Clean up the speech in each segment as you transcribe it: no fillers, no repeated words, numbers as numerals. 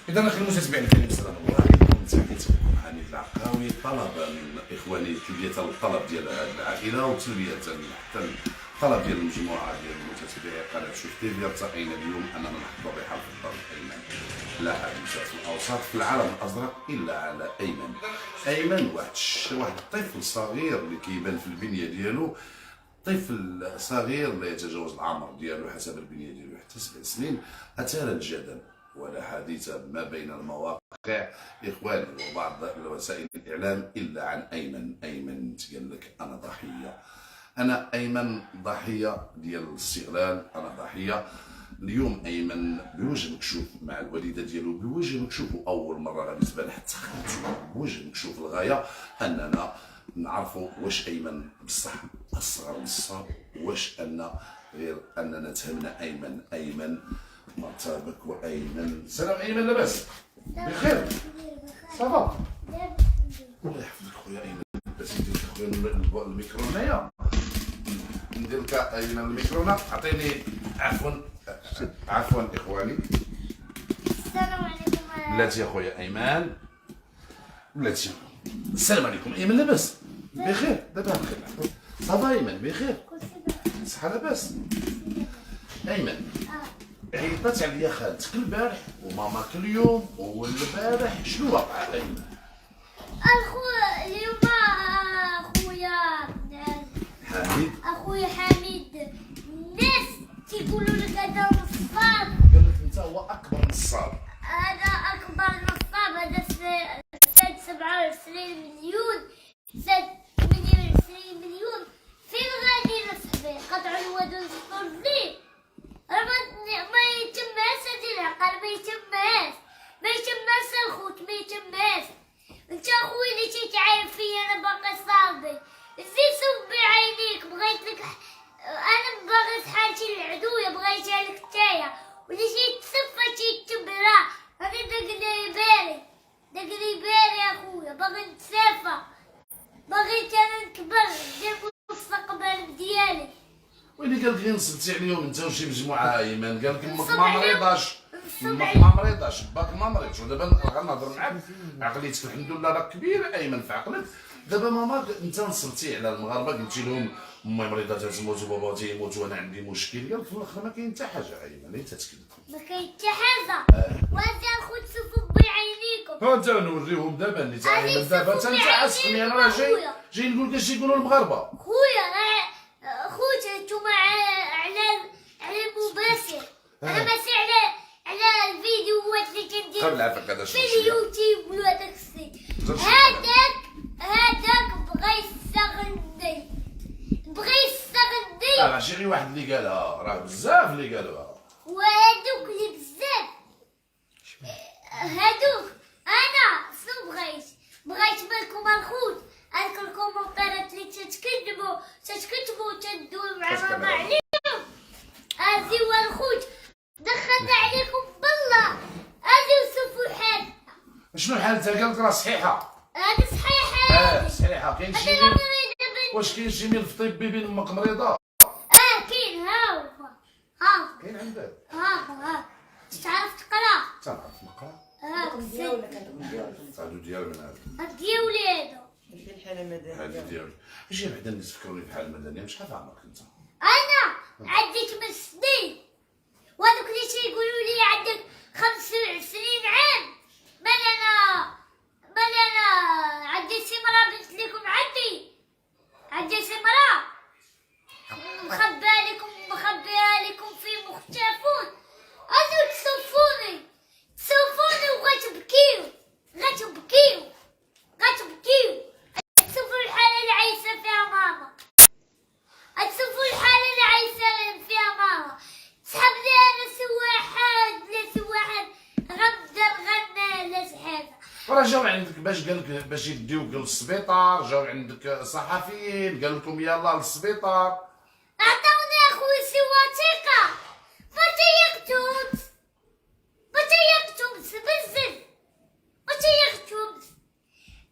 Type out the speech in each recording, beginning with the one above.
إذا أخي المتابعين الكريم السلام عليكم. تحياتكم حميد العقاوي. طلب من إخواني تلبية الطلب ديال هذه العائلة وتلبية حتى الطلب ديال المجموعة ديال المتابعي قناة شوف تيفي. ارتقينا اليوم أننا نحضر بحرف الضرب أيمن. لا حادثة في الأوسط في العالم الأزرق إلا على أيمن. أيمن واحد الطفل صغير اللي كيبان في البنية ديالو طفل صغير لا يتجاوز العمر ديالو حسب البنية ديالو حتى 7 سنين. أثار الجدل والحديث ما بين المواقع إخواني وبعض وسائل الإعلام إلا عن أيمن. أيمن تقال لك أنا ضحية، أنا أيمن ضحية ديال الاستغلال، أنا ضحية. اليوم أيمن بوجه مكشوف مع الوالدة ديالو، بوجه مكشوف أول مرة غادي تبان حتى خالته بوجه مكشوف للغاية أننا نعرفوا واش أيمن بصح أصغر من الصاب، واش أن غير أننا تهمنا أيمن مرتبك وأيمن. سلام أيمن، لاباس؟ بخير؟ صافا؟ الله يحفظك خويا أيمن. باش ندير لك خويا الميكرو هنايا، ندير لك أيمن الميكرو. أعطيني عفوا إخواني. السلام عليكم. بلاتي خويا أيمن، بلاتي. السلام عليكم أيمن، لاباس؟ بخير؟ دابا بخير. صافا أيمن بخير؟ صحة لاباس؟ أيمن عيطات عليا خالتك البارح وماماك اليوم والبارح، شنو وقع أيمن؟ اليوم اخويا حميد الناس تيقولوا لك هذا نصاب. قال لك انت هو اكبر نصاب. هذا اكبر نصاب، هذا ساد 27 مليون، ساد 28 مليون. فين غادي نصبي؟ قطعوا الواد ونصبوا ليه؟ ما يتماس هادي العقل، ما يتماس الخوت، ما يتماس. انت اخويا اللي تيتعايب فيا انا باقي صابي، زيد صبي عينيك. بغيت لك انا باغي حالتي العدويه، بغيتها لك نتايا. واللي تيتصفى تيتبرا. هادي داك لي باري اخويا، باغي نتسافى، باغي انا نكبر ندير المستقبل ديالي. ويلي قال لك غير نصبتي عليهم انت وشي مجموعه ايمن؟ قال لك امك ما مريضاش، امك ما مريضاش، باك ما مريضش. ودابا غنهضر معاك، عقليتك الحمد لله راه كبير ايمن في عقلك. دابا ماما انت نصبتي على المغاربه، قلتي لهم امي مريضه تموت وبابا تيموت وانا عندي مشكل. قال لك في الاخر ما كاين حتى حاجه ايمن، انت تكذب. ما كاين حتى حاجه. وانت الخوت صفوا بعينيكم. ها انت نوريهم دابا نيت ايمن. دابا انت عاسقني، انا راه جاي نقول لك اش يقولوا المغاربه. خويا راه خوت نتوما على المباشر، انا ماشي على الفيديوهات اللي كندير قبل عافاك هذا في اليوتيوب وهذاك الشيء. هذاك بغى يستغني. راه ماشي غير واحد اللي قالها، راه بزاف اللي قالوها. وهادوك اللي بزاف هادوك انا شنو بغيت بالكم الخوت. هاك الكومونتيرات اللي تتكتبوا تدوا مع ماما عليهم، هادي هو الخوت دخلنا عليكم بالله. هادي وصفوا حالنا. شنو حالتها؟ قالت راه صحيحه. هادي صحيحه. صحيحه. كاين شي واش كاين شي ميل في طيب بيبي امك مريضه؟ كاين. ها كاين عندك؟ ها تعرف تقرا؟ تنعرف نقرا. هادو ديال من هذا؟ هاد ديالي هذا. الحالة المدنية. هذه ديالي. اجي بعدا الناس فكروني بحال المدنيه. شحال في عمرك انت؟ انا عندي 8 سنين، وهذوك اللي تيقولوا لي عندك 25 عام. مال انا عندي سمرة بنت جاو عندك باش قال لك باش يديوك للسبيطار، جاو عندك صحفيين قال لكم يلا للسبيطار. عطاوني اخويا سي وثيقة ما تيكتب بزز ما تيكتب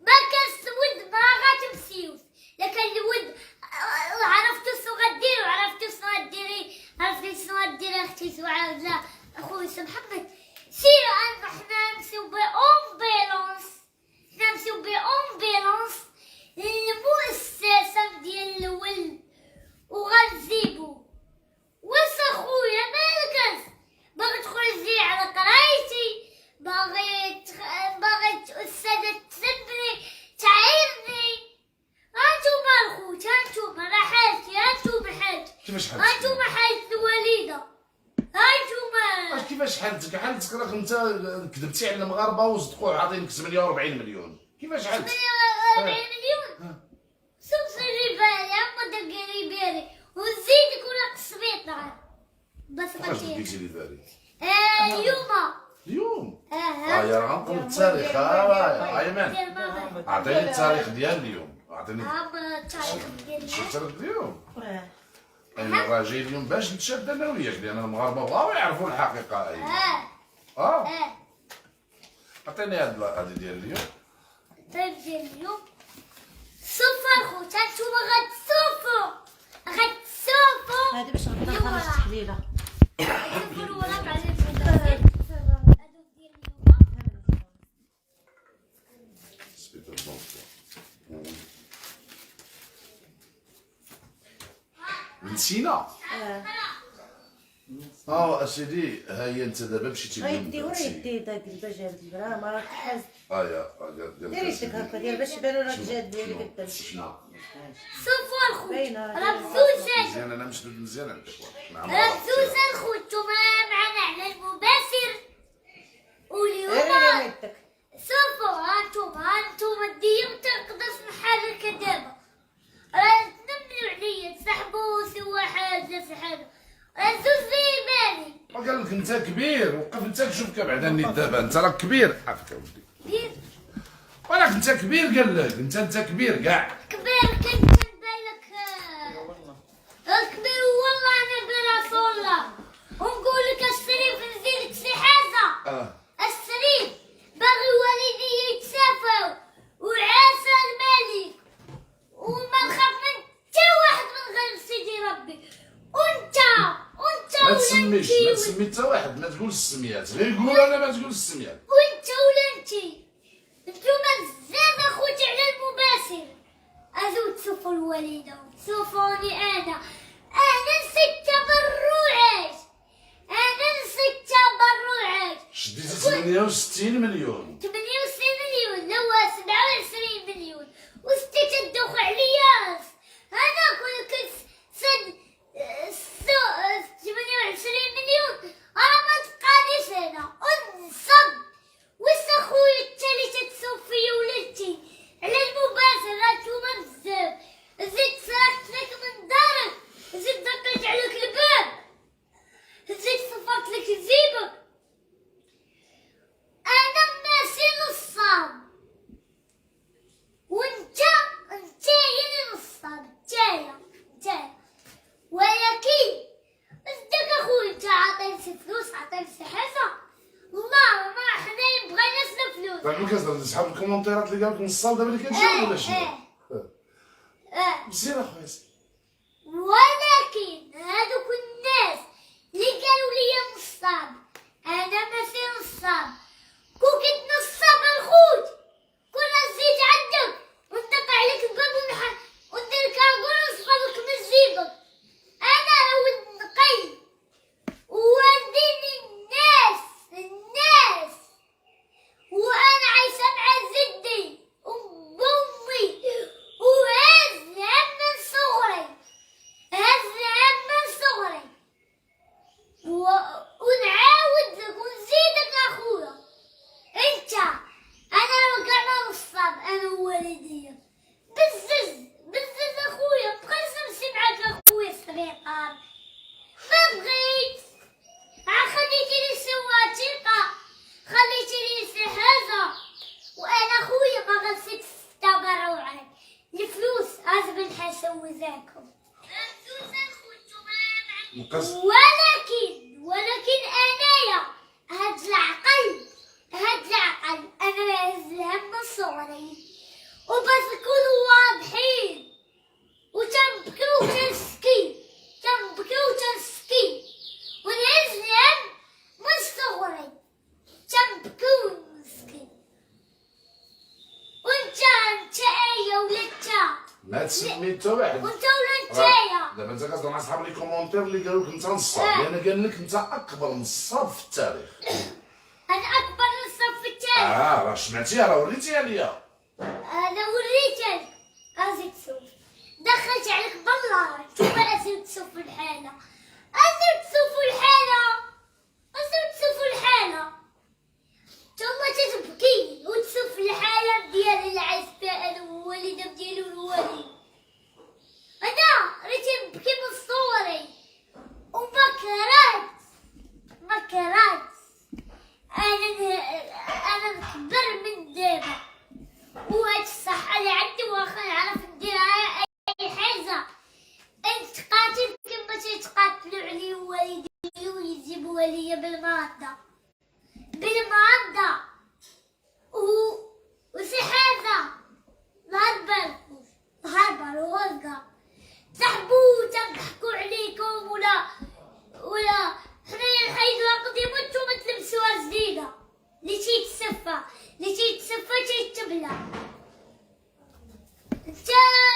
ما كنسود ما غاتمسيوش لكن الود عرفتو شنو غدير وعرفتو شنو غديري عرفتي شنو غديري اختي سعاد لا اخويا سي محمد سير حنا نمشيو بأمبيلونس للمؤسسة ديال الولد وغنجيبو واش اخويا مالك باغي تخرجي على قرايتي باغي الأستاذة تسبني تعايرني هانتوما الخوت هانتوما راه حالتي هانتوما حالتي كيفاش حالتك؟ هانتوما حالة الوالدة هانتوما كيفاش حالتك؟ حالتك راك انت كذبتي على المغاربه وصدقوا عاطينك 48 مليون، كيفاش حالتك؟ 48 مليون سوق ريبالي اما دقي ريبالي وزيد يكون لك السبيطار بس فاش غتي بديتي لي ذلك؟ اليوم يا راه غنطلب التاريخ. يا ايمان اعطيني التاريخ ديال اليوم، اعطيني التاريخ ديال التاريخ ديال اليوم. انا راه جاي اليوم باش نتشاد انا وياك لان المغاربه بغاو يعرفوا الحقيقه. اعطيني هذه ديال اليوم. طيب ديال اليوم صفر خوت هانتوما غتسوفوا هادي باش غدا نخلص التحليله. صفر وراك على هادو ديال اليوم سبيطار بونفوا نسينا. اسيدي ها هي انت دابا مشيتي غيدي ورا يدي داك البجال البرا ما راك حاز قال دير يدك هكا ديال باش يبانو راك جاد ديالك قدام. شنو؟ صفر خوت باينه راه بزوج مزيان انا مشدود مزيان عندك راه بزوج الخوت نتوما معنا على المباشر غير واليوم يدك صفر هانتوما ديما تنقدر نحرك دابا راه تنملوا عليا تسحبوا سوا حاجه سحابه راه زوج زي بالي قال لك انت كبير وقف انت تشوفك بعدا النيت دابا انت راك كبير عافاك اودي كبير ولكن انت كبير قال لك انت كبير كاع كبير كنت نبان لك كبير والله انا برسول الله ونقول لك الشريف نزيد لك شي حاجه الشريف باغي والدي يتسافاو وعسى الملك وما نخاف من حتى واحد من غير سيدي ربي وانت ما تسميش ما تسمي حتى واحد ما تقولش السميات غير قول انا ما تقول السميات وانت ولا انتي نتوما بزاف اخوتي على المباشر ازو تشوفوا الوالده وتشوفوني انا نسيت تبرعات شديتي 68 مليون 68 مليون لا 27 مليون وستي تدوخ عليا انا كنت سد 28 مليون انا ما تبقانيش هنا ونصب واش اخويا التالي تتصوب فيا ولدتي على المباشر هانتوما بزاف زيد سرقت لك من دارك زيد دقيت عليك الباب زيد صفرت لك جيبك انا ماشي نصاب وانت هي اللي نصاب نتايا ولكن صدق اخويا انت عطيني شي فلوس عطيني شي حاجه والله ما حنا مبغيناش الفلوس طيب ملي كتهضر صحاب الكومونتيرات اللي قال لك نصاب دابا اللي كتجاوب ولا شنو؟ مزيان اخويا ولكن هذوك الناس اللي قالوا لي نصاب انا ماشي نصاب كون كنت نصاب الخوت كنا زيد عندك وندق عليك الباب وندير كارغول ونصفر لك من جيبك انا ولد نقي والديني الناس وانا عايشه مع جدي وامي وهز الهم من صغري ونعاود لك ونزيدك اخويا نجوزاكم. مقص ولكن انايا هاد العقل انا نعزلها من صغري وبس نكونوا واضحين وتنبكي وتنسكي ونعزلها من صغري تنبكي ونسكي. وانت ايا ولا انت ما تسمي انت واحد. وانت ولا انتيا دابا انت كتهضر مع صحاب لي كومونتير اللي قالوا لك انت نصاب، لان قال لك انت اكبر نصاب في التاريخ. انا اكبر نصاب في التاريخ. راه سمعتيها، راه وريتيها ليا. انا وريتك ازيد تسوف دخلت عليك بالله شوف ازيد تسوف الحالة ثم تبكي وتسوف الحالة ديالي اللي عايش فيها انا والوالدة ديالي والوالد. انا ريت نبكي من صوري ومكرات انا نكبر من دابا وهاد الصحة اللي عندي واخا نعرف نديرها اي حاجة. نتقاتل كما تيتقاتلوا عليا والدي ويجيبوها ليا بالمادة وشي حاجة نهار بالغوزقة تحبوا تضحكوا عليكم ولا حنايا نحيدوها قديمة نتوما تلبسوها جديدة. اللي تيتسفى تيتبلى. انت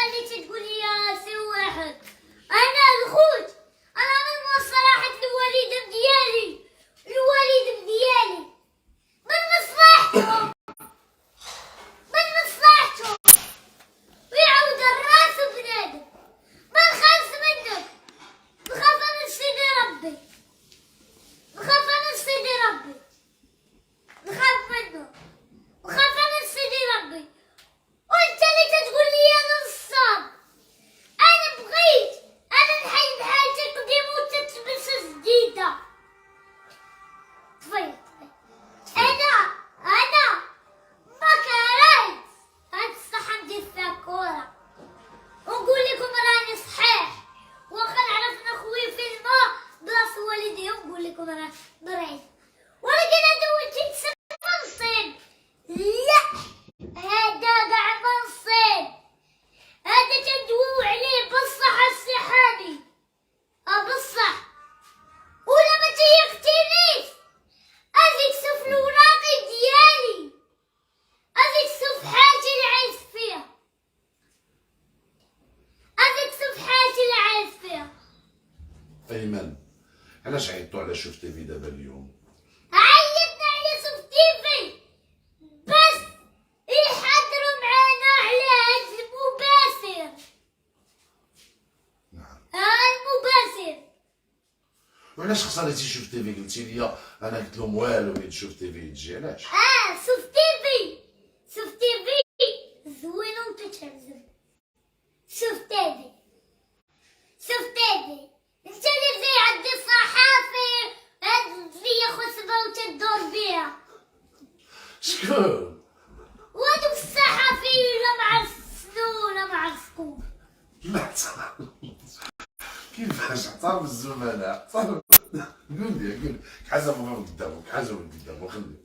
اللي تتقول لي سي واحد انا الخوت انا من مصلحة الوالد ديالي من مصلحتهم ويعاود الراس بنادم ما نخاف منك. نخاف من سيدي ربي نخاف منه وخاف من سيدي ربي. وانت اللي تتقول لي انا نصاب. انا بغيت انا نحيد حاجة قديمة وتتلبس جديدة. طفيت انا ما كرهت هاد الصحة ندير فيها كورة ونقول لكم راني صحيح واخا نعرف نخوي في الماء بلاص والدي ونقول لكم راه مريض. ولكن هذا هو تيتسمى منصب. لا هذا كاع منصب. هذا تندويو عليه بصح السحابي بصح ولا ما تيقتنيش. ازيد سوف الوراقي ديالي ازيد سوف حالتي اللي عايش فيها ايمن، علاش عيطتوا على شوف تيفي دابا اليوم؟ عيطنا على شوف تيفي بس يحضروا معانا على هاد المباشر. نعم. المباشر. وعلاش خسرتي شوف تيفي؟ قلتي لي انا قلت لهم والو بغيت شوف تيفي تجي، علاش؟ شوف تيفي زوينة وتتهزم. شوف تيفي انت اللي زي عندي صحافي هاد فيا خصبة وتدور بيها. شكون؟ وهادوك الصحافي ولا مع السنو ولا مع السكوب. لا تعرف كيفاش احترم الزملاء؟ قول لي حسب من قدامك خلي.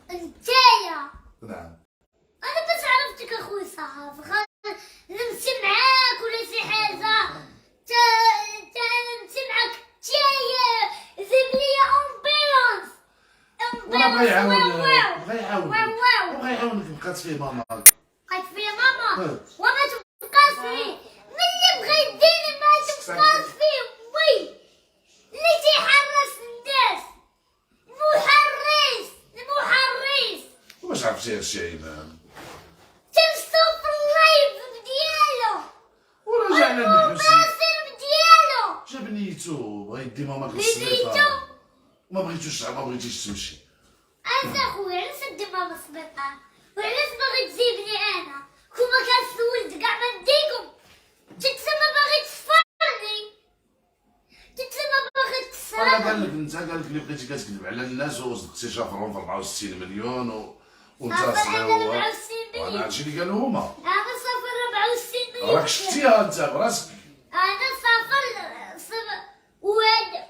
انتيا نعم. انا بس عرفتك اخوي صحافي نمشي معاك ولا شي حاجة نمشي معاك تايا جيب لي امبيلونس. ولا بغا يعاونك بقات فيه ماما. بقات فيا ماما وما تبقاش فيه. ملي بغا يديني ما تبقاش فيه. وي اللي تيحرس الناس المحرس واش عرفتي هادشي ايمن؟ تمشوا في اللايف ديالو ورجعنا للحسين المباشر ديالو جاب نيتو بغا يدي ماماك بنيتو. للسبيطار. ما بغيتيش تمشي. خويا علاش ندي ماما السبيطار وعلاش باغي تجيبني انا كون كان سولت كاع ما نديكم تتسمى باغي تفرني تتسمى باغي ولا تكسرني. قال لك اللي بقيتي كتكذب على الناس وصدقتي شافرهم في 64 مليون وانت صافي صغير على 64 مليون. وانا هادشي اللي قالوا هما. انا صافي 64 مليون. راك شفتيها انت براسك. انا صفر وهاد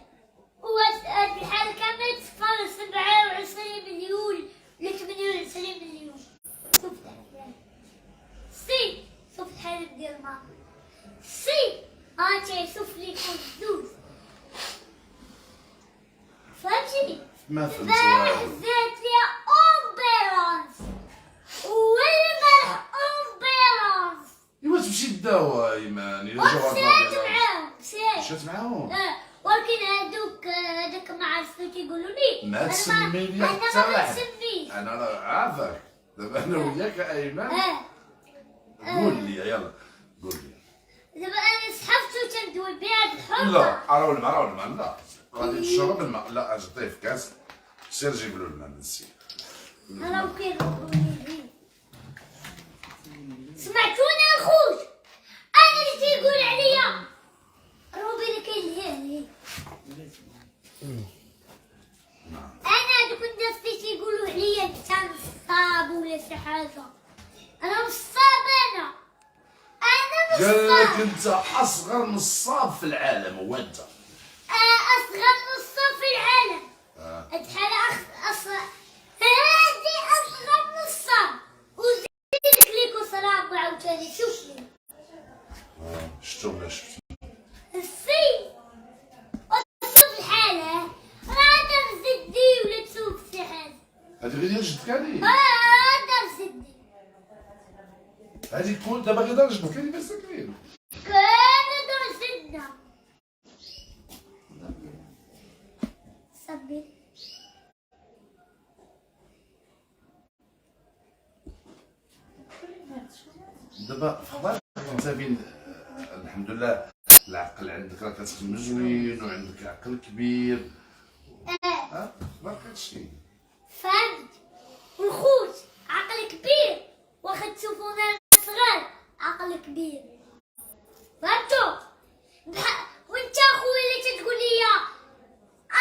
الحال كامل صفر 27 مليون ل 28 مليون. شوف الحال سي، شوف الحال ديال ماما سي، هاتي شوف لي كوز فهمتي؟ ما فهمت البارح والو. زادت لي امبيرونس والملح امبيرونس ايوا تمشي تداوى ايمان الا جاو ومشيت معاهم مشيت. مشات معاهم. ولكن هذاك ما عرفتو كيقولوا لي ما أنا تسمي لي انا حتى ما واحد. نسميش. انا راه عارفك دابا انا وياك ايمان. قول لي يلا قول لي. دابا انا سحبت وتندوي بها الحرمه. لا راه الماء لا غادي تشرب الماء. لا اجي طيب في كاس سير جيب له الماء من السيد. انا كيضربوا لي. سمعتوني الخوت انا اللي تيقول عليا روبي اللي كاين انا دوك الناس اللي تيقولوا عليا انت نصاب ولا شي حاجه. انا نصاب انا قال لك نصاب. انت اصغر نصاب في العالم هو انت. اصغر نصاب في العالم. هاد الحالة اصغر هادي اصغر نصاب وزيد ليكو صراب عاوتاني. شوف لي شفتو ولا شفتو. السي وشوف الحالة راه دار زدي ولا تسوق شي حاجة. هادي غير ديال جدك هادي. دار زدي هادي تكون دابا غير دار جدك هادي بس كبير. كان دار زدنا صبي. دابا في اخبارك انت بين الحمد لله العقل عندك راه كتخدم زوين وعندك عقل كبير. اخبارك هادشي. فهمت. والخوت عقل كبير واخا تشوفونا صغار عقل كبير. فهمتو؟ وانت اخويا اللي تتقول لي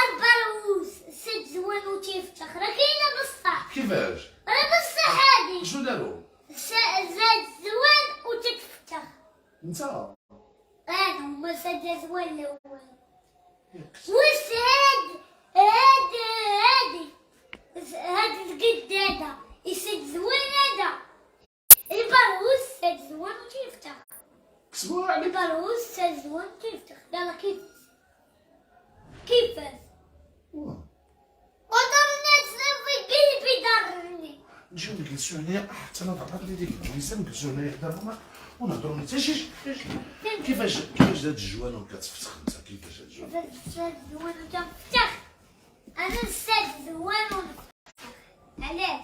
البروس سد زوين وتيفتخ راه كاينه بصح. كيفاش؟ راه بصح هادي شنو داروا؟ زاد زوين وتتفتخ. انت انا هما سد زوين الاول. واش هادي القد هذا يسد زوين هذا البروس سد زوين وتيفتخ. كسبوا عليك. البروس سد زوين وتيفتخ. يلا كيفاش ودار الناس في قلبي ضرني. نجيو نجلسو هنايا حتى انا ضربت لي ديك الجلسه نجلسو هنايا دابا ونهضروا حتى شي كيفاش هاد الجوان وكتفتخ انت كيفاش هاد الجوان. سد زوين وتفتخ. انا سد زوين ونفتخ. علاش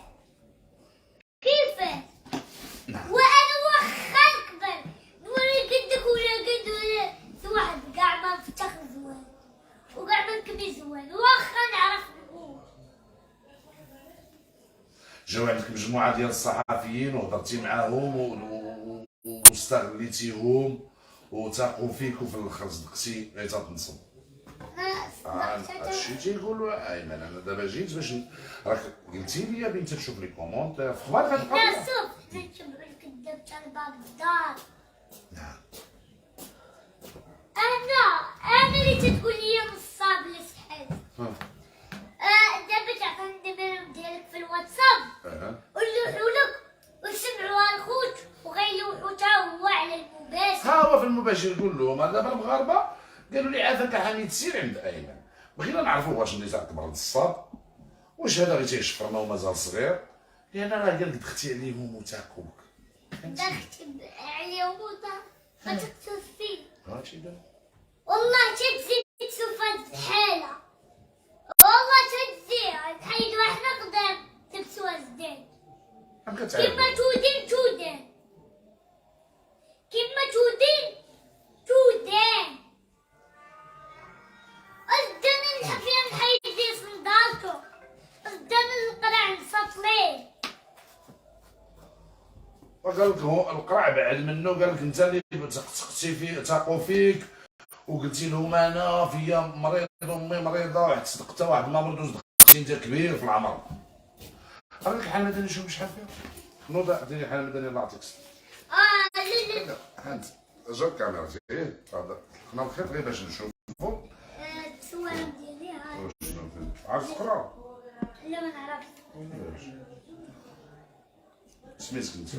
كيفاش وانا واخا نكبر نوري قدك ولا قد ولا شي واحد كاع ما نفتخ زوين وكاع ما نكبي زوين واخا نعرف نقول. جاو عندك مجموعه ديال الصحفيين وهضرتي معاهم واستغليتيهم وثاقوا فيك وفي الاخر صدقتي غير تنصب. هادشي تيقولوا ايمن. انا دابا جيت باش راك قلتي لي بنت تشوف لي كومونتير في اخبارك هاد لا القضيه. شوف نشوف الكذاب تاع الباب الدار. نعم. انا اللي تتقول لي نصاب لي شحال. دابا تعطيني النمر ديالك في الواتساب ونلوحو لك ونسمعوها الخوت وغيلوحو تا هو على المباشر. ها هو في المباشر قول لهم دابا المغاربه قالوا لي عافاك حميد سير عند ايمن. بغينا نعرفوا واش النزاع كبر نصاب واش هذا غير تيشفرنا ومازال صغير لان راه قال لك دختي عليهم وتاكوك. دختي عليهم ما تقتل فيه هادشي دابا والله تتزيد تشوف هاد الحالة والله تتزيد تحيدو احنا قدام تلبسوها زدان كيما تودين كيما تودين الدن الحفيان حيدي صندالكو الدن القرع نسطليه. وقال لك هو القرع بعد منه قال لك انت اللي تقتي فيه تاقوا فيك وقلتي لهم انا فيا مريض امي مريضه واحد صدقتها واحد ما مرض وصدقتي انت كبير في العمر. قال لك الحاله المدنيه شوف شحال فيها نوض عطيني الحاله المدنيه الله يعطيك الصحه. لا هانت جا الكاميرا زين خلينا الخيط غير باش نشوفو التصويره ديالي هاي. عارف تقرا؟ لا ما نعرفش. سميتك انت؟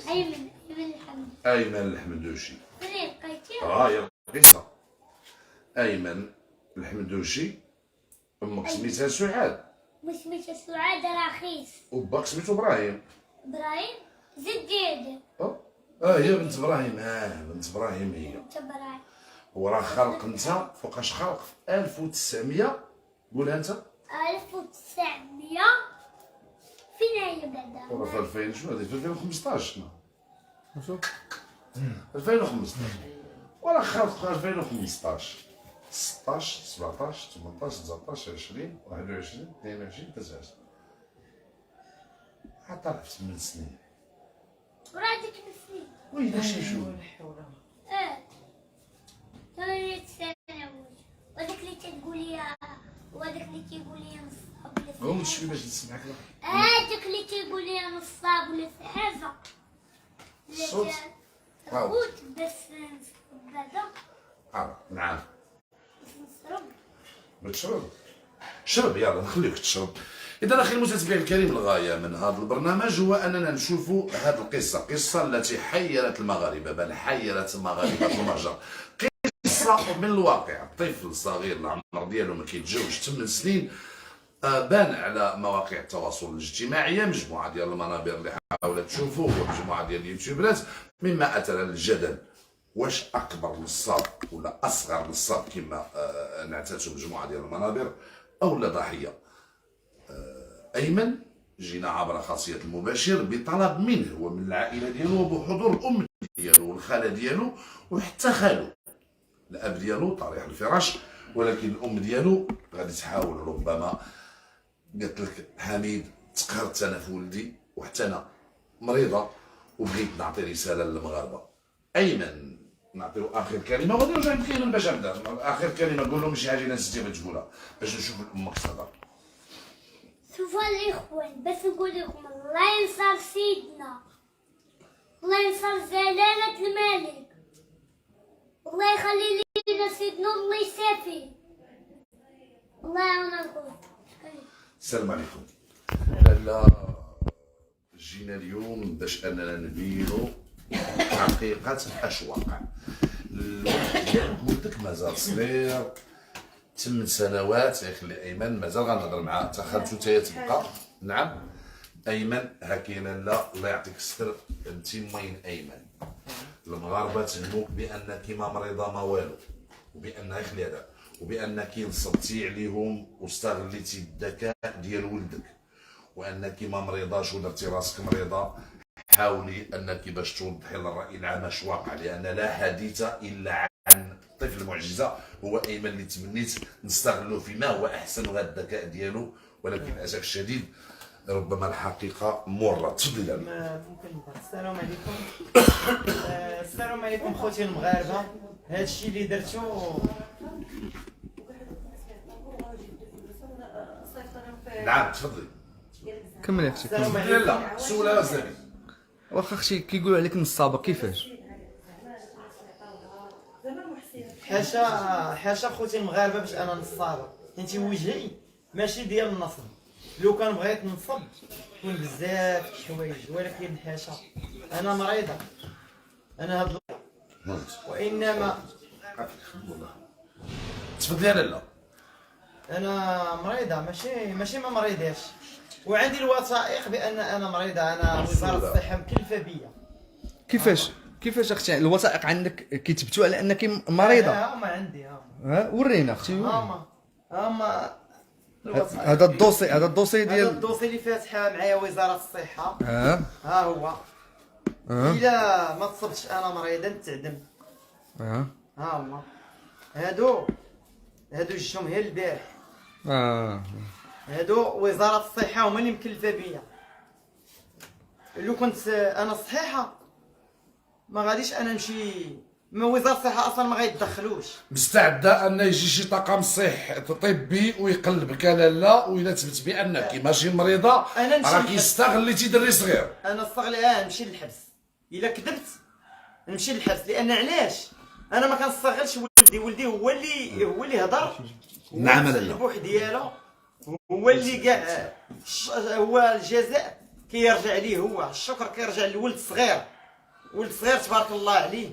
ايمن الحمد. ايمن الحمدوشي. فين لقيتيه؟ يا قصه ايمن الحمدوشي. امك سميتها سعاد سميتها سعاد رخيص. وباك سميتو ابراهيم. ابراهيم زيد. هي بنت ابراهيم. بنت ابراهيم هي. انت ابراهيم. وراه خلق انت فوقاش خلق في 1900 قولها انت 1900 فين هي بعدا؟ وراه في 2000 شنو هذه في 2015 شنو 2015 وراه خلق في 2015 16 17 18 19 20 21 22 23 حتى في 8 سنين وراه ديك السنين. ويلا شي شو 8 سنوات. وهذاك اللي تقول لي وهذاك اللي تيقول لي نصاب ولا قوم تشوفي باش نسمعك هذاك اللي تيقول لي نصاب ولا شي حاجه. الصوت خوت بس نصب بعدا. نعم نصرب. بتشرب شرب يلا نخليك تشرب. إذا أخي المتابع الكريم الغاية من هذا البرنامج هو أننا نشوفوا هذه قصة التي حيرت المغاربة بل حيرت المغاربة المهجر. قصة من الواقع. طفل صغير العمر ديالو ما كيتجاوزش 8 سنين بان على مواقع التواصل الاجتماعي مجموعة ديال المنابر اللي حاولت تشوفوه ومجموعة ديال اليوتيوبرات مما أثر الجدل. واش أكبر نصاب ولا أصغر نصاب كما نعتادوا مجموعة ديال المنابر أو لا ضحية؟ أيمن جينا عبر خاصية المباشر بطلب منه ومن العائلة ديالو وبحضور الأم ديالو والخالة ديالو وحتى خالو. الأب ديالو طريح الفراش ولكن الأم ديالو غادي تحاول ربما قالت لك حميد تقهرت أنا في ولدي وحتى أنا مريضة وبغيت نعطي رسالة للمغاربة. أيمن نعطيو آخر كلمة وغادي نرجع نتكلم باش نبدا. آخر كلمة قول لهم شي حاجة الناس تجي تقولها باش نشوف أمك تهضر. شوفوا الإخوان بس نقول لكم الله ينصر سيدنا، الله ينصر جلالة الملك، الله يخلي لنا سيدنا الله يسافي. الله يعاونكم. السلام عليكم. لالا جينا اليوم باش اننا نبينوا حقيقة اش واقع. الولد ديالك ولدك مازال صغير 8 سنوات يا خلي ايمن مازال غنهضر معاه حتى خالته تا هي تبقى. نعم ايمن ها كاينه لا الله يعطيك الستر انت مين ايمن. المغاربه تهموك بانك ما مريضه ما والو وبان خلي هذا وبانك نصبتي عليهم واستغليتي الذكاء ديال ولدك وانك ما مريضاش ودرتي راسك مريضه. حاولي انك باش توضحي للراي العام اش واقع لان لا حديث الا عن طفل معجزه هو ايمن اللي تمنيت نستغلوا فيما هو احسن وهذا الذكاء ديالو ولكن للاسف الشديد ربما الحقيقه مره. تفضل ممكن. السلام عليكم. السلام عليكم خوتي المغاربه. هذا الشيء اللي درتو نعم تفضلي كمل اختي السلام كمل. عليكم. لا سولها زابي واخا اختي كيقولوا عليك نصابه كيفاش؟ حاشا خوتي المغاربه باش انا نصابه. انت وجهي ماشي ديال النصب. لو كان بغيت نصب كون بزاف الحوايج ولكن حاشا انا مريضه. انا هاد وانما تفضلي يا لالا. انا مريضه ماشي ما مريضاش وعندي الوثائق بان انا مريضه. انا وزاره الصحه مكلفه بيا. كيفاش اختي الوثائق عندك كيتبتوا على انك مريضه؟ هما عندي ورينا اختي. هما هذا الدوسي هذا ديال الدوسي اللي فاتحه معايا وزاره الصحه. ها هو. الا ما تصبتش انا مريضه نتعدم. ها هما هادو جاتهم هي البارح. هادو وزاره الصحه هما اللي مكلفه بيا. لو كنت انا صحيحه ما غاديش انا نمشي. ما وزاره الصحه اصلا ما غيتدخلوش. مستعده ان يجي شي طاقم طبي ويقلبك لالا وإلا تثبت بانك ماشي مريضه راكي استغليتي دري صغير. انا استغلي نمشي للحبس. الا كذبت نمشي للحبس. لان علاش انا ما كنستغلش ولدي هو اللي هضر. نعم لالا. البوح ديالو هو اللي كاع هو الجزاء كيرجع ليه، هو الشكر كيرجع للولد الصغير. ولد صغير تبارك الله عليه،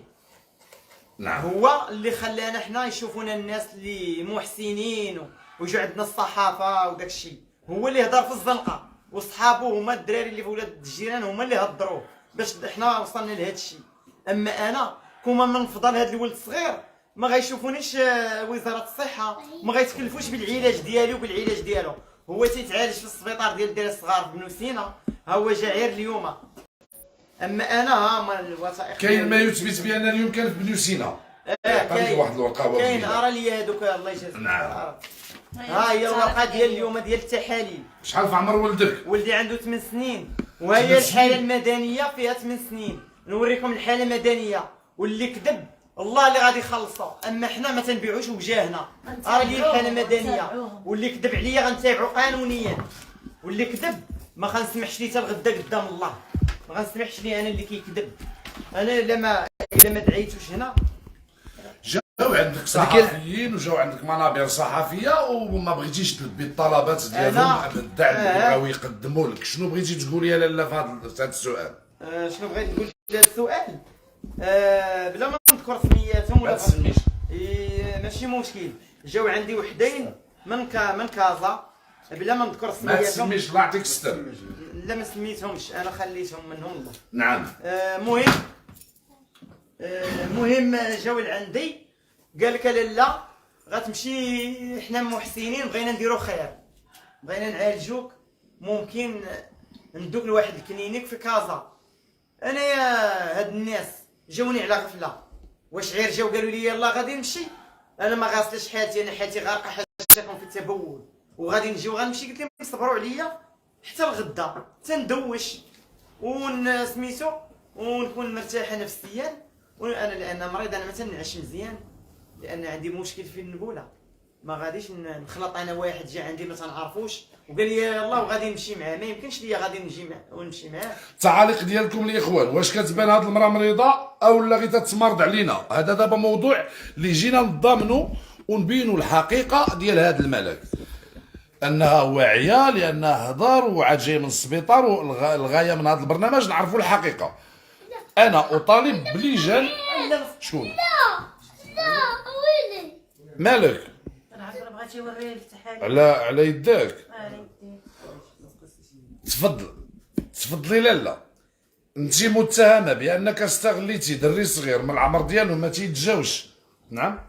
نعم. هو اللي خلانا حنا يشوفونا الناس اللي محسنين ويجوا عندنا الصحافه وداك الشيء. هو اللي هضر في الزنقه، وصحابو هما الدراري اللي في ولاد الجيران هما اللي هضروه باش حنا وصلنا لهذا الشيء. اما انا كوما من فضل هذا الولد الصغير ما غيشوفونيش وزاره الصحه، ما غيتكلفوش بالعلاج ديالي وبالعلاج ديالو. هو تيتعالج في السبيطار ديال الدراري الصغار في بنو سينا، ها هو جا غير اليوم. اما انا ها ما الوثائق كاين ما يثبت بان اليوم كان في بنو سينا. كاين واحد الورقه كاين ارى لي هذوك الله يجازيك. نعم. ها هي الورقه ديال اليوم ديال التحاليل. شحال في عمر ولدك؟ ولدي عنده 8 سنين، وهي الحاله المدنيه فيها 8 سنين. نوريكم الحاله المدنيه، واللي كذب الله اللي غادي يخلصه. اما حنا ما تنبيعوش بجاهنا. راه لي الحاله المدنيه، واللي كذب عليا غنتابعو قانونيا. واللي كذب ما غنسمحش ليه حتى الغدا قدام الله، ما غنسمحش ليه انا اللي كيكذب. انا الا ما دعيتوش هنا. جاو عندك صحفيين وجاو عندك منابر صحفيه وما بغيتيش تلبي الطلبات ديالهم بالدعم اللي بغاو يقدموا لك. شنو بغيتي تقول يا لاله في هذا السؤال؟ شنو بغيت نقول في هذا السؤال؟ بلا ما نذكر سمياتهم ولا ما تسميش. ماشي مشكل. جاو عندي وحدين من كازا بلا ما نذكر ما سمياتهم. تسميش الله يعطيك الستر. لا ما سميتهمش، انا خليتهم منهم الله. نعم. مهم جاو لعندي قال لك لالا غتمشي، حنا محسنين بغينا نديرو خير، بغينا نعالجوك، ممكن ندوك لواحد الكلينيك في كازا. انا يا هاد الناس جاوني على غفله، واش غير جاو قالوا لي يلا غادي نمشي. انا ما غاسلش حالتي، انا حالتي غارقه حاجتكم في التبول، وغادي نجي وغنمشي. قلت لهم صبروا عليا حتى الغدا تندوش ونسميتو ونكون مرتاحه نفسيا. وانا لان مريض انا ما تنعش مزيان، لان عندي مشكل في النبوله. ما غاديش نخلط انا واحد جا عندي ما تنعرفوش وقال لي يلاه وغادي نمشي معاه، ما يمكنش ليا غادي نمشي معاه. التعاليق ديالكم الاخوان، واش كتبان هاد المراه مريضه او لا غير تتمرض علينا؟ هذا دابا موضوع اللي جينا نضامنوا ونبينوا الحقيقه ديال هذا الملك، انها واعيه لانها هضر وعاد جاي من السبيطار. والغايه من هذا البرنامج نعرفوا الحقيقه. انا اطالب بلجان. شكون؟ لا ويلي مالك؟ انا بغيت يوريه التحاليل على يداك. على يدي. تفضلي لالا. انت متهمه بانك استغليتي دري صغير من العمر ديالو ما تيتجاوش. نعم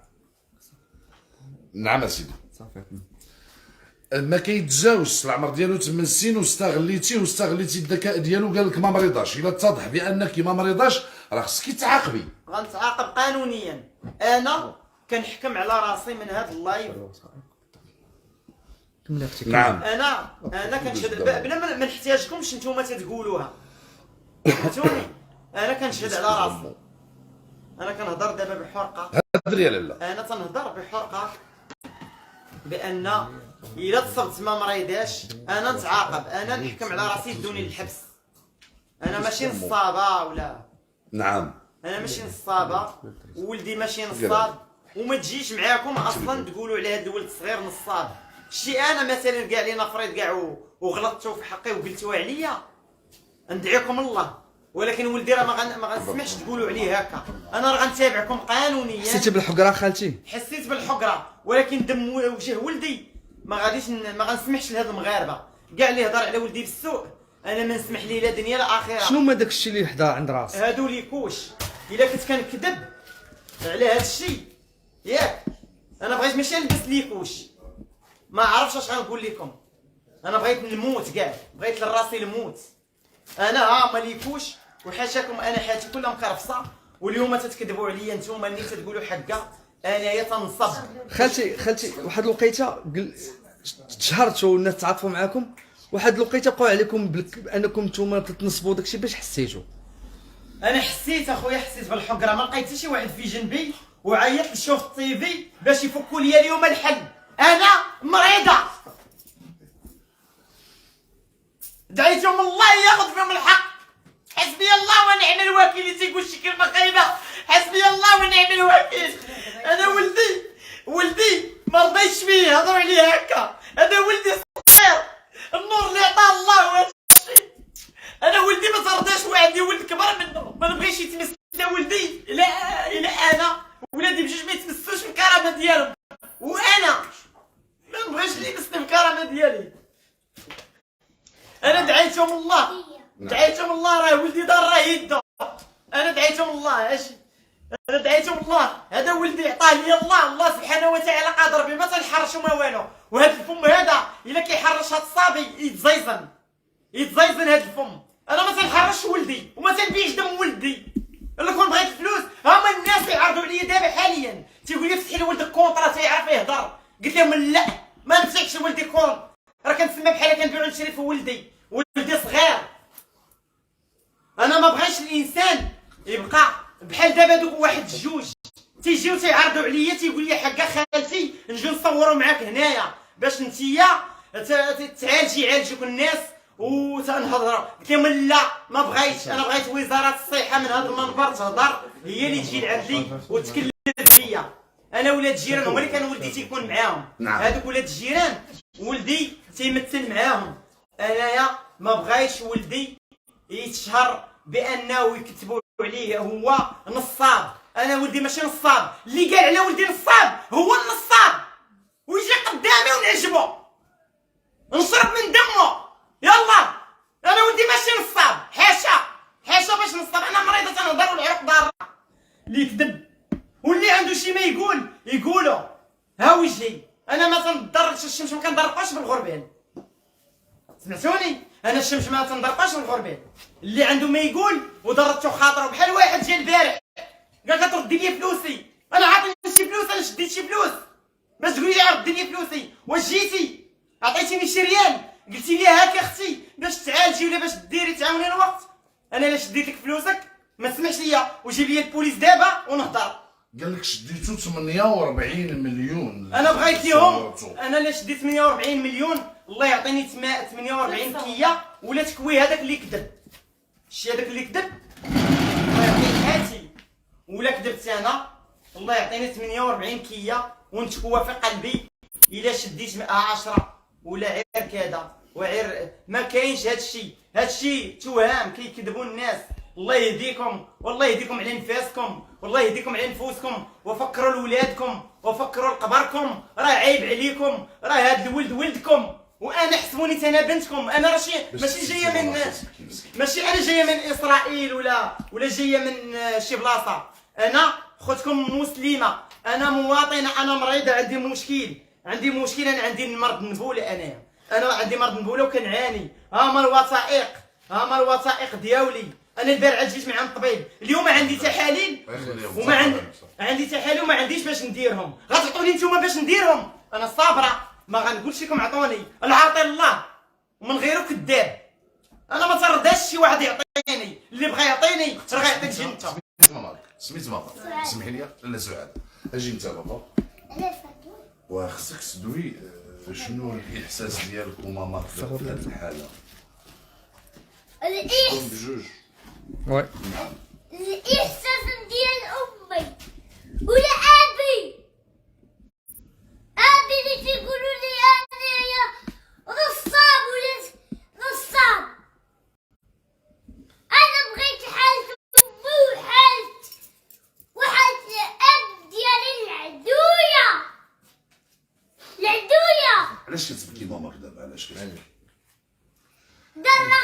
نعم اسيدي. ما كيتجاوزش العمر ديالو 8 سنين، واستغليتي الذكاء ديالو. قال لك ما مريضاش. الا اتضح بانك ما مريضاش راه خصك تعاقبي. غنتعاقب قانونيا. انا كنحكم على راسي من هذا اللايف. نعم. انا كنشهد بلا ما نحتاجكمش نتوما تتقولوها، فهمتوني. انا كنشهد على راسي. انا كنهضر دابا بحرقه. هضري يا لالا. انا تنهضر بحرقه بان الا تصبت ما مريضاش انا نتعاقب. انا نحكم على راسي يدوني للحبس. انا ماشي نصابه ولا. نعم. انا ماشي نصابه، وولدي ماشي نصاب، وما تجيش معاكم اصلا تقولوا على هذا الولد الصغير نصاب. شي انا مثلا كاع لي نفرض كاع وغلطتوا في حقي وقلتوا عليا ندعيكم الله، ولكن ولدي راه ما غنسمحش تقولوا عليه هكا. انا راه غنتابعكم قانونيا. حسيتي بالحقره خالتي؟ حسيت بالحقره، ولكن دم وجه ولدي ما غنسمحش لهاد المغاربه كاع اللي هضر على ولدي بالسوء. انا ما نسمح ليه لا دنيا لا اخره. شنو ما داك الشيء اللي حدا عند راسك؟ هادو ليكوش. الا كنت كنكذب على هاد الشيء ياك انا بغيت ماشي نلبس ليكوش، ما عرفتش اش غنقول لكم. انا بغيت نموت كاع، بغيت لراسي الموت. انا ما ليكوش وحاشاكم. انا حياتي كلها مكرفصه، واليوم تتكذبوا عليا نتوما اللي تقولوا حقه. انايا تنصب. خالتي واحد الوقيته تشهرتوا والناس تعاطفوا معاكم، واحد الوقيته بقاو عليكم بانكم نتوما تتنصبوا داكشي. باش حسيتوا؟ انا حسيت اخويا، حسيت بالحقره. ما لقيت حتى شي واحد في جنبي وعيطت لشوف التيفي باش يفكوا لي اليوم الحل. انا مريضه، دعيتهم الله ياخذ فيهم الحق. حسبي الله ونعم الوكيل. تيقول شي كلمه خايبه ونعم الوكيل. انا ولدي ما رضيتش فيه، هضروا عليه هكا. هذا ولدي صغير، النور اللي عطاه الله. واش انا ولدي ما ترضاش، وعندي ولد كبر منه، ما نبغيش يتمس لا ولدي لا انا. ولادي بجوج ما يتمسوش بالكرامه ديالهم، وانا ما نبغيش اللي يمسني بالكرامه ديالي. انا دعيتهم الله، دعيتهم الله، راه ولدي دار راه يده. انا دعيتهم الله، اش انا دعيتهم الله. هذا ولدي عطاه لي الله سبحانه وتعالى قادر به، ما تنحرشو ما والو. وهذا الفم هذا الا كيحرش هذا الصبي يتزيزن هذا الفم. انا ما تنحرش ولدي وما تنبيعش دم ولدي. الا كون بغيت الفلوس هما الناس يعرضوا عليا دابا حاليا تيقول لي فتحي لولدك كونطرا تيعرف يهضر. قلت لهم لا، ما نفتحش ولدي كونط، راه كنسمى بحال كنبيعو نشري في ولدي صغير. انا ما بغيتش الانسان يبقى بحال دابا دوك واحد جوج تيجيو تيعرضوا عليا تيقول لي حقا خالتي نجيو نصوروا معاك هنايا باش نتيا يعالجوك الناس وتنهضروا. قلت لهم لا، ما بغيتش. انا بغيت وزاره الصحه من هذا المنبر تهضر، هي اللي تجي لعندي وتكلم فيا. انا ولاد الجيران هما اللي كان ولدي تيكون معاهم. نعم. هذوك ولاد الجيران ولدي تيمثل معاهم. انايا ما بغيتش ولدي يتشهر بانه يكتبوا عليه هو نصاب. انا ولدي ماشي نصاب، اللي قال على ولدي نصاب هو النصاب، ويجي قدامي ونعجبو نشرب من دمه. يلا انا ولدي ماشي نصاب، حاشا باش نصاب. انا مريضه تنهضر والعرق ضاره. اللي يكذب واللي عنده شي ما يقولوا ها وجهي. انا ما تنضربش الشمس، ما كنضربهاش بالغربال. سمعتوني؟ انا الشمس ما تنضربهاش بالغربال. اللي عنده ما يقول وضربته خاطره. بحال واحد جا البارح قال كتردي لي فلوسي. انا عاطيني شي فلوس، انا شديت شي فلوس باش تقولي لي ردي لي فلوسي. واش جيتي عطيتيني شي ريال قلتي لي هاك اختي باش تعالجي ولا باش ديري تعاوني الوقت؟ انا الا شديت لك فلوسك ما تسمعش ليا وجيب لي البوليس دابا ونهضر. قال لك شديتو 48 مليون. انا بغيت ليهم، انا الا شديت 48 مليون الله يعطيني 48 كيه ولا تكوي هذاك اللي كذب. شتي هذاك اللي كذب الله يعطيني حياتي، ولا كذبت انا الله يعطيني 48 كيه ونتكوى في قلبي. الا شديت 10 ولا عير كذا وعير ما كاينش هادشي توهام كيكذبوا الناس. الله يهديكم والله يهديكم على نفاسكم والله يهديكم على نفوسكم، وفكروا لولادكم وفكروا لقبركم. راه عيب عليكم، راه هاد الولد ولدكم، وانا حسبوني انا بنتكم. انا ماشي جايه من ماشي انا جايه من اسرائيل ولا جايه من شي بلاصه. انا خوتكم مسلمه، انا مواطنه، انا مريضه، عندي مشكل، انا عندي مرض النبوله. انا عندي مرض النبوله وكنعاني. هما الوثائق ديالي. انا البارحه جيت مع الطبيب، اليوم عندي تحاليل وما عنديش باش نديرهم. غتعطوني نتوما باش نديرهم؟ انا صابره، ما غنقولش لكم عطوني. العاطي الله ومن غيره كذاب. انا ما ترضاش شي واحد يعطيني، اللي بغى يعطيني راه غيعطيك جنته. سميت بابا، سمحي لي لا سعاد. اجي انت بابا، وخصك تدوي شنو الاحساس ديالك وماماك في هذه الحاله؟ بجوج. وي. الإحساس ديال أمي ولا أبي اللي تيقولوا لي أنايا نصاب ولا نصاب. أنا بغيت حالة أمي وحالة الأب ديالي العدوية. علاش كتبكي ماماك دابا؟ علاش كتبكي؟ درة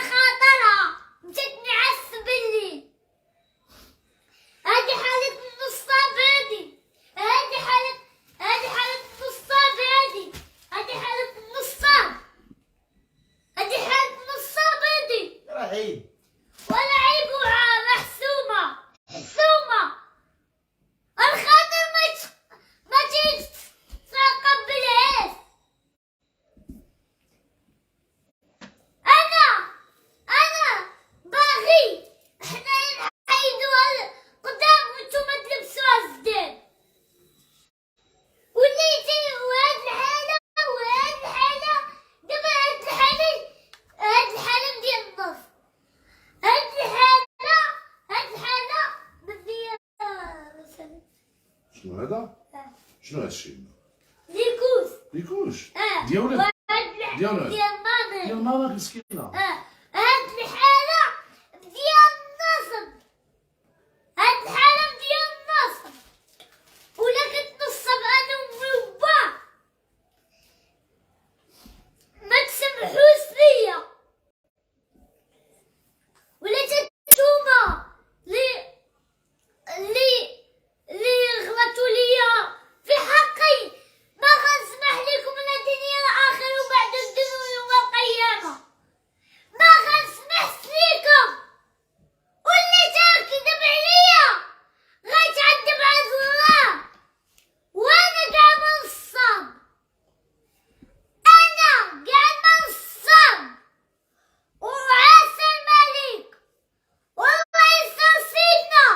خاطرها مشات نعس بالليل. هادي حالة النصاب هادي حالة النصاب راه عيب. ولا عيب محسومة الخاطر ما تتقبلهاش. انا باغي حنا نحيدوها قدام وانتوما تلبسوها الزدان. وليتي وهاد الحالة دابا هاد الحالة ديال النص. هاد شنو هذا؟ شنو هذا الشيء؟ ليكوس. ليكوش اه. ديال ولاد ديال ديال ماما. ديال ماماك مسكينه. هاد الحالة ديال النصب. هاد الحالة ديال النصب. ولا كتنصب انا وامي وبا ما تسمحوش ليا. ولا تنتوما اللي غلطوا ليا في حقي ما غنسمح لكم لا الدنيا الاخره وبعد الدنيا يوم القيامه. ما غنسمحش ليكم. واللي تكذب عليا غيتعذب عند الله. وانا كاع ما نصاب. انا كاع ما نصاب. وعسى الملك والله ينصر سيدنا.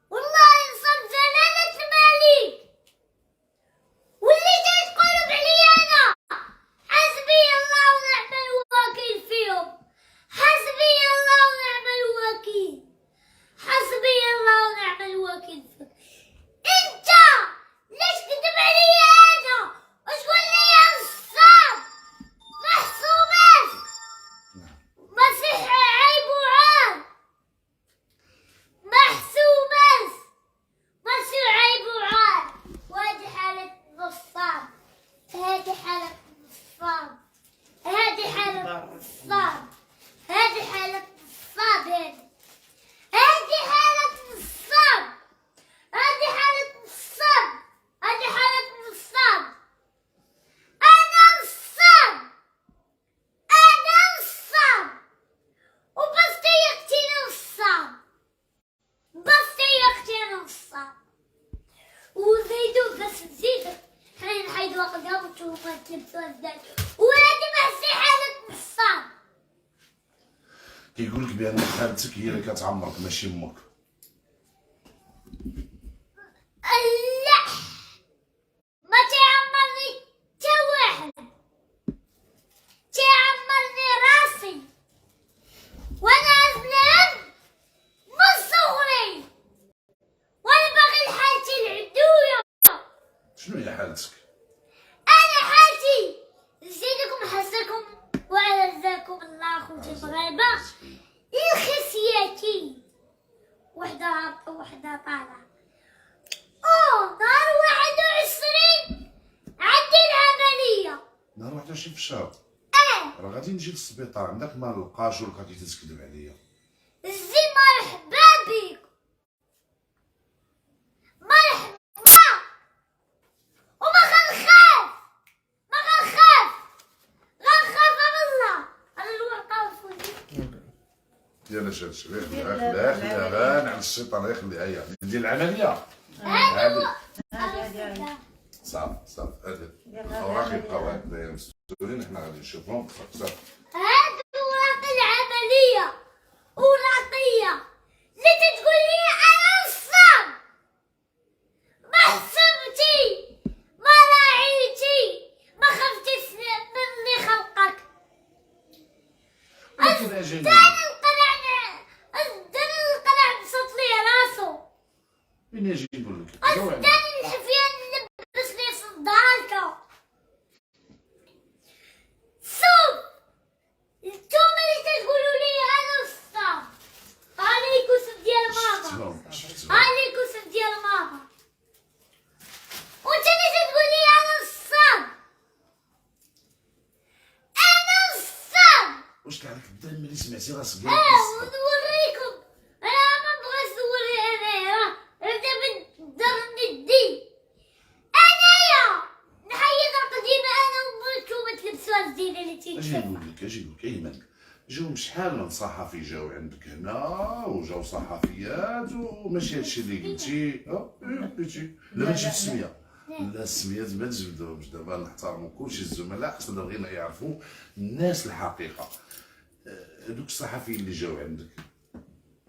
والله ينصر جلالة الملك. واللي تقولوا عليا انا حسبي الله ونعم الوكيل فيهم. حسبي الله ونعم الوكيل. حسبي الله ونعم الوكيل فيك. انت ليش تكذب عليا انا وتقول لي نصاب؟ محسوبات مسيح عيب وعار. محسوبات مسيح عيب وعار. وهذه حالة نصاب. هذه حالة نصاب. هذه حالة نصاب. هذه حالة نصاب. هذه حالة نصاب. هذه حالة نصاب. هذه حالة نصاب. أنا نصاب. أنا نصاب. وبس يقتل نصاب. بس يقتل نصاب. وزيدوا بس نزيدوا حنا نحيدوا قدام وتشوفوا تلبسوا الزاد. وهذه ماشي حالة نصاب. كيقول لك بان خالتك هي اللي كتعمرك ماشي امك. لا ما تعمرني تا واحد. تعمرني راسي وانا ازلم من صغري. وانا باغي لحالتي العدوية. شنو هي حالتك؟ انا حالتي نزيدكم حسكم وعزاكم الله خوتي المغاربة. الخسياتي وحدة هابطة وحدة طالعة. نهار 21 عندي العملية. نهار 21 في الشهر راه غادي نجي للسبيطار عندك ما نلقاش ولا غادي تكذب عليا. زي مرحبا بك. مرحبا. وما غنخاف. ما غنخاف. غنخاف من الله. انا الورقة وفوزي. يلا شرش خليها غان على الشيطان يخليها هي ندير العمليه. هذه صافي هذه الاوراق يبقاو هكذايا مستورين حنا غادي نشوفهم صافي. هاد اوراق العملية ورقية اللي تتقول لي انا نصاب. ما حسبتي ما راعيتي ما خفتي من اللي خلقك. القنع بسط لي راسو. مين يجي يقول لك؟ الثاني الحفيان لبس لي صدالته. شوف انتوما اللي تقولوا لي انا نصاب. هاني كوسف ديال ماما. هاني كوسف ديال ماما. وانت اللي تقول لي انا نصاب. انا نصاب. واش طلع لك الدم ملي سمعتي راسك ونوريكم. انا ما بغيتش نوري انا. دابا درني الدين. انايا نحيد القديمه انا وانتوما تلبسوها الزينه اللي تيتشافى. اجي نقول لك ايمن جاو شحال من صحفي جاو عندك هنا وجاو صحفيات وماشي هادشي اللي قلتي. قلتي لا ماشي السميه. لا السميات ما تجبدوهمش دابا نحترموا كلشي الزملاء خصنا بغينا يعرفوا الناس الحقيقه. دوك الصحفيين اللي جاو عندك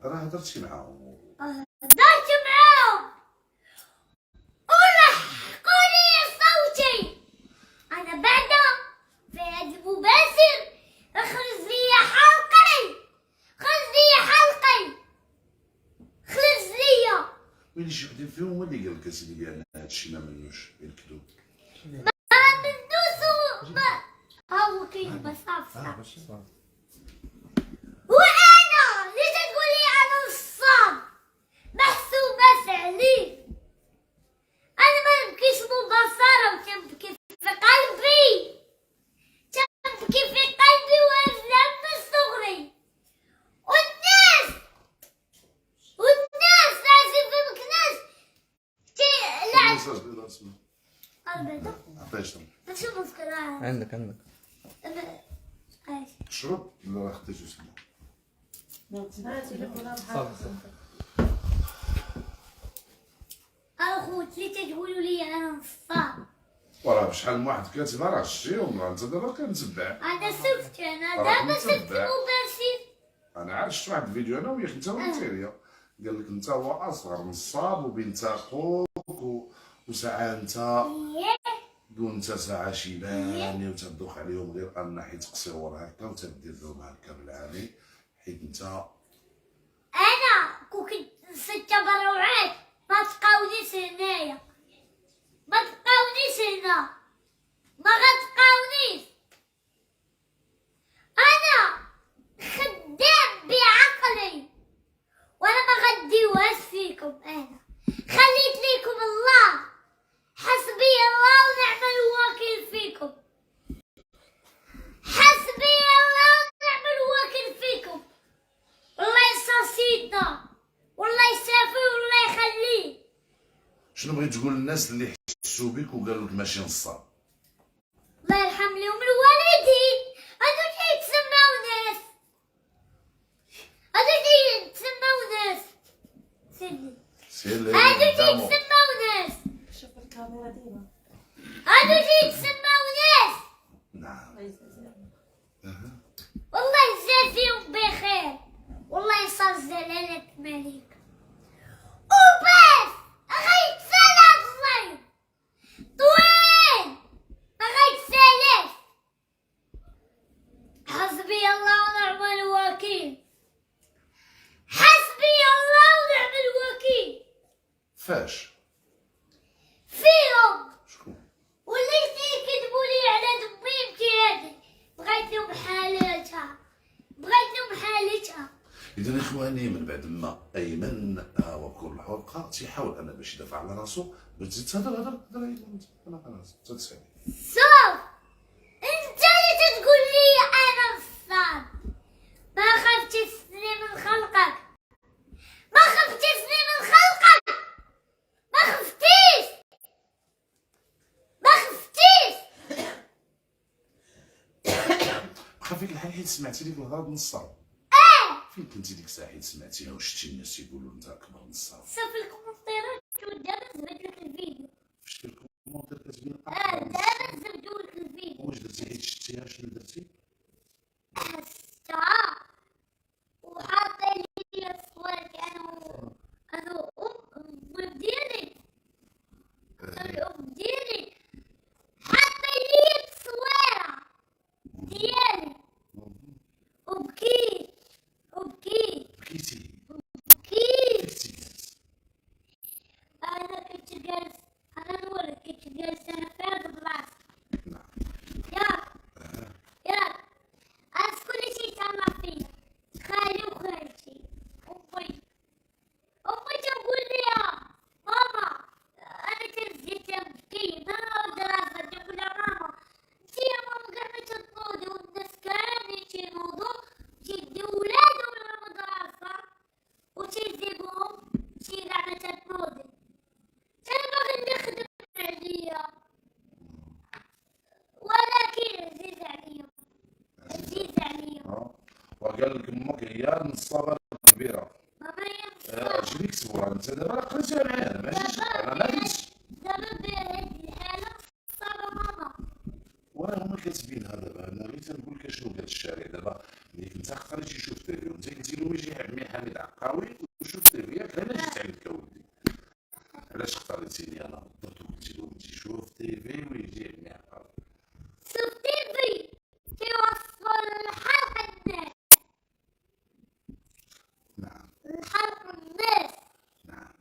راه هضرتي معاهم. هضرت معاهم ولحقوا لي صوتي. انا بعدا في هاد المباشر خرج لي حلقي. خرج لي وين شي وحدين فيهم هو اللي قال لك اسيدي انا هادشي ما منوش الكذوب. ما منوش ما هو كاين صافي وانا ليش تقول لي انا نصاب محسوبة عليه. انا ما نبكيش مبصرة وتنبكي في قلبي، تنبكي في قلبي ولا من صغري. والناس لازم في مكناس لا ميساج بيضاء اسمه البيضة عطيش شو مذكرة عندك ايش تشرب ولا راه خديتو سمع. اخوتي تقولوا لي انا نصاب. وراه بشحال من واحد كاتب راه شتيهم، راه انت دابا كنتبع. انا سفت انا راه دابا سفت متبع. مباشر. انا عاد شفت واحد الفيديو انا وياك انت وانتيريا قال لك انت هو اصغر نصاب وبنت اخوك وساعه انت وانت ساعه شيباني وتدوخ عليهم غير ان حيت قصير هكا وتدير لهم هكا بالعاني حيت انت. انا كنت ست تبرعات ما تقاونيش هنايا، ما تقاونيش هنا، ما غتقاونيش. انا خدام بعقلي وانا ما غديوهاش فيكم. انا خليت ليكم الله، حسبي الله ونعم الوكيل فيكم، حسبي الله ونعم الوكيل فيكم. والله يصاصينا والله يسافر والله يخليه. شنو بغيت تقول للناس اللي حسوا بك وقالوا لك ماشي نصاب؟ الله يرحم لهم الوالدين، هادو تيتسماو ناس، هادو تيتسماو ناس سيدي، سير هادو قدامهم. تيتسماو ناس، شوف الكاميرا ديما. هادو تيتسماو ناس. نعم. والله يجازيهم بخير، والله يصال جلالة الملك وبس. غيتسالى الصيف طويل ما غيتسالاش. حسبي الله ونعم الوكيل، حسبي الله ونعم الوكيل فاش؟ فيهم. شكون؟ وليت يكذبوا لي على دميمتي هذه، بغيت لهم حالتها، بغيت لهم حالتها. اذا اخواني من بعد ما ايمن وكل الحلقه تيحاول انا باش يدافع على راسو باش تزيد تهضر انا خلاص تتسالي. شوف انت اللي تقول لي انا نصاب، ما خفتش سنين من خلقك، ما خفتش سنين من خلقك، ما خفتيش، ما خفتيش. بقى فيك الحال حيت سمعتي ديك الهضره نصاب. فين كنتي ديك الساعه حيت سمعتيها وشتي الناس يقولوا انت اكبر نصاب؟ شوف الكومنتيرات ودابا زبدت لك الفيديو. شتي الكومونتير كتبين دابا زبدوا لك الفيديو. واش درتي حيت شتيها شنو درتي؟ حسها وحاطين لي الصور انا الام ديالي، الام ديالي حاطين لي التصويره ديالي وبكيت وبكيت بكيتي بكيت. بكيتي الناس. انا كنت جالس، انا نوريك كنت جالسه انا في هاد البلاصه نعم. ياك ياك. انا كل شي تهلا فيا، خالي وخالتي امي. امي تقول لي ماما انا كنزيد تنبكي ما دراسه، تقول لها ماما انتي يا ماما كاع ما تنوضي والناس كاملين تينوضو تيديو ولادهم للمدرسه وتيجيبوهم انتي كاع ما تنوضي. انا باغي نخدم عليا ولكن عزيز عليا، عزيز عليا. وقال لك امك هي نصابه كبيره. ماما هي اش بيك صبر انت دابا راه قريتيها معايا ماشي انا ما قلتش. دابا بهاد الحالة صار ماما. وانا هما كاتبينها دابا انا غير تنقول لك شنو قال الشارع دابا اللي كنت قريتي شوف تيفي وانت قلتي له يجي عمي حميد عقاوي وشوف تيفي ياك علاش جيت عندك اولدي؟ علاش اختاريتيني انا بالضبط وقلتي له انت شوف تيفي ويجي عمي عقاوي؟ شوف تيفي كيوصلوا لحرق الناس، نعم لحرق الناس. نعم.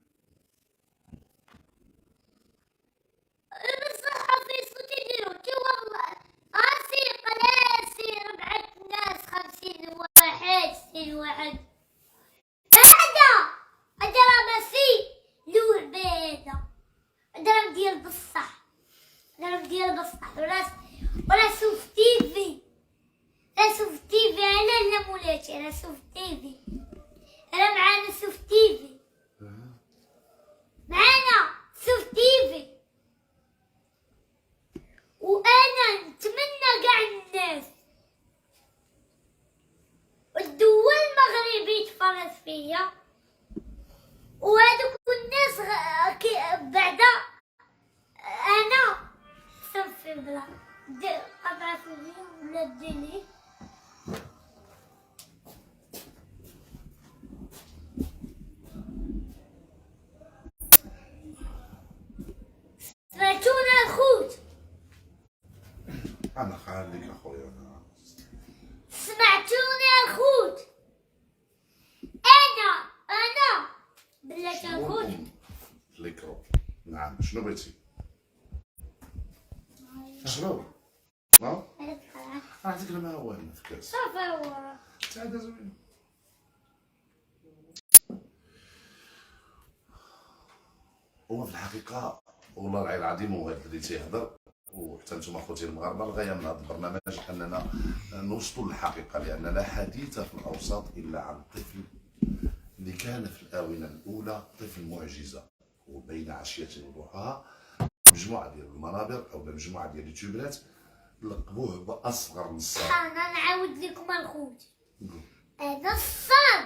ولا شوف تيفي. لا شوف تيفي انا لا مولاتي، انا شوف تيفي. انا معانا شوف تيفي، معانا شوف تيفي. وانا نتمنى كاع الناس والدول المغربية تفرج فيا، وهذوك الناس بعدا انا صافي بلا قطعة فيا ولا ديني. سمعتونا الخوت؟ انا خليك اخويا انا. سمعتوني الخوت؟ انا بلاتي الخوت. ليكرو. نعم شنو بغيتي؟ شنو؟ ها؟ اعطيك الماء هو هنا في الكاس. صافي هو تعال زوين. هو في الحقيقة والله العلي العظيم هو هذا اللي تيهضر، وحتى نتوما خوتي المغاربة الغاية من هذا البرنامج أننا نوصلوا للحقيقة، لأن لا حديث في الأوساط إلا عن طفل اللي كان في الآونة الأولى طفل معجزة، وبين عشية وضحاها مجموعة ديال المنابر أو مجموعة ديال اليوتيوبرات لقبوه بأصغر نصاب. انا نعاود لكم الخوت. هذا الصاد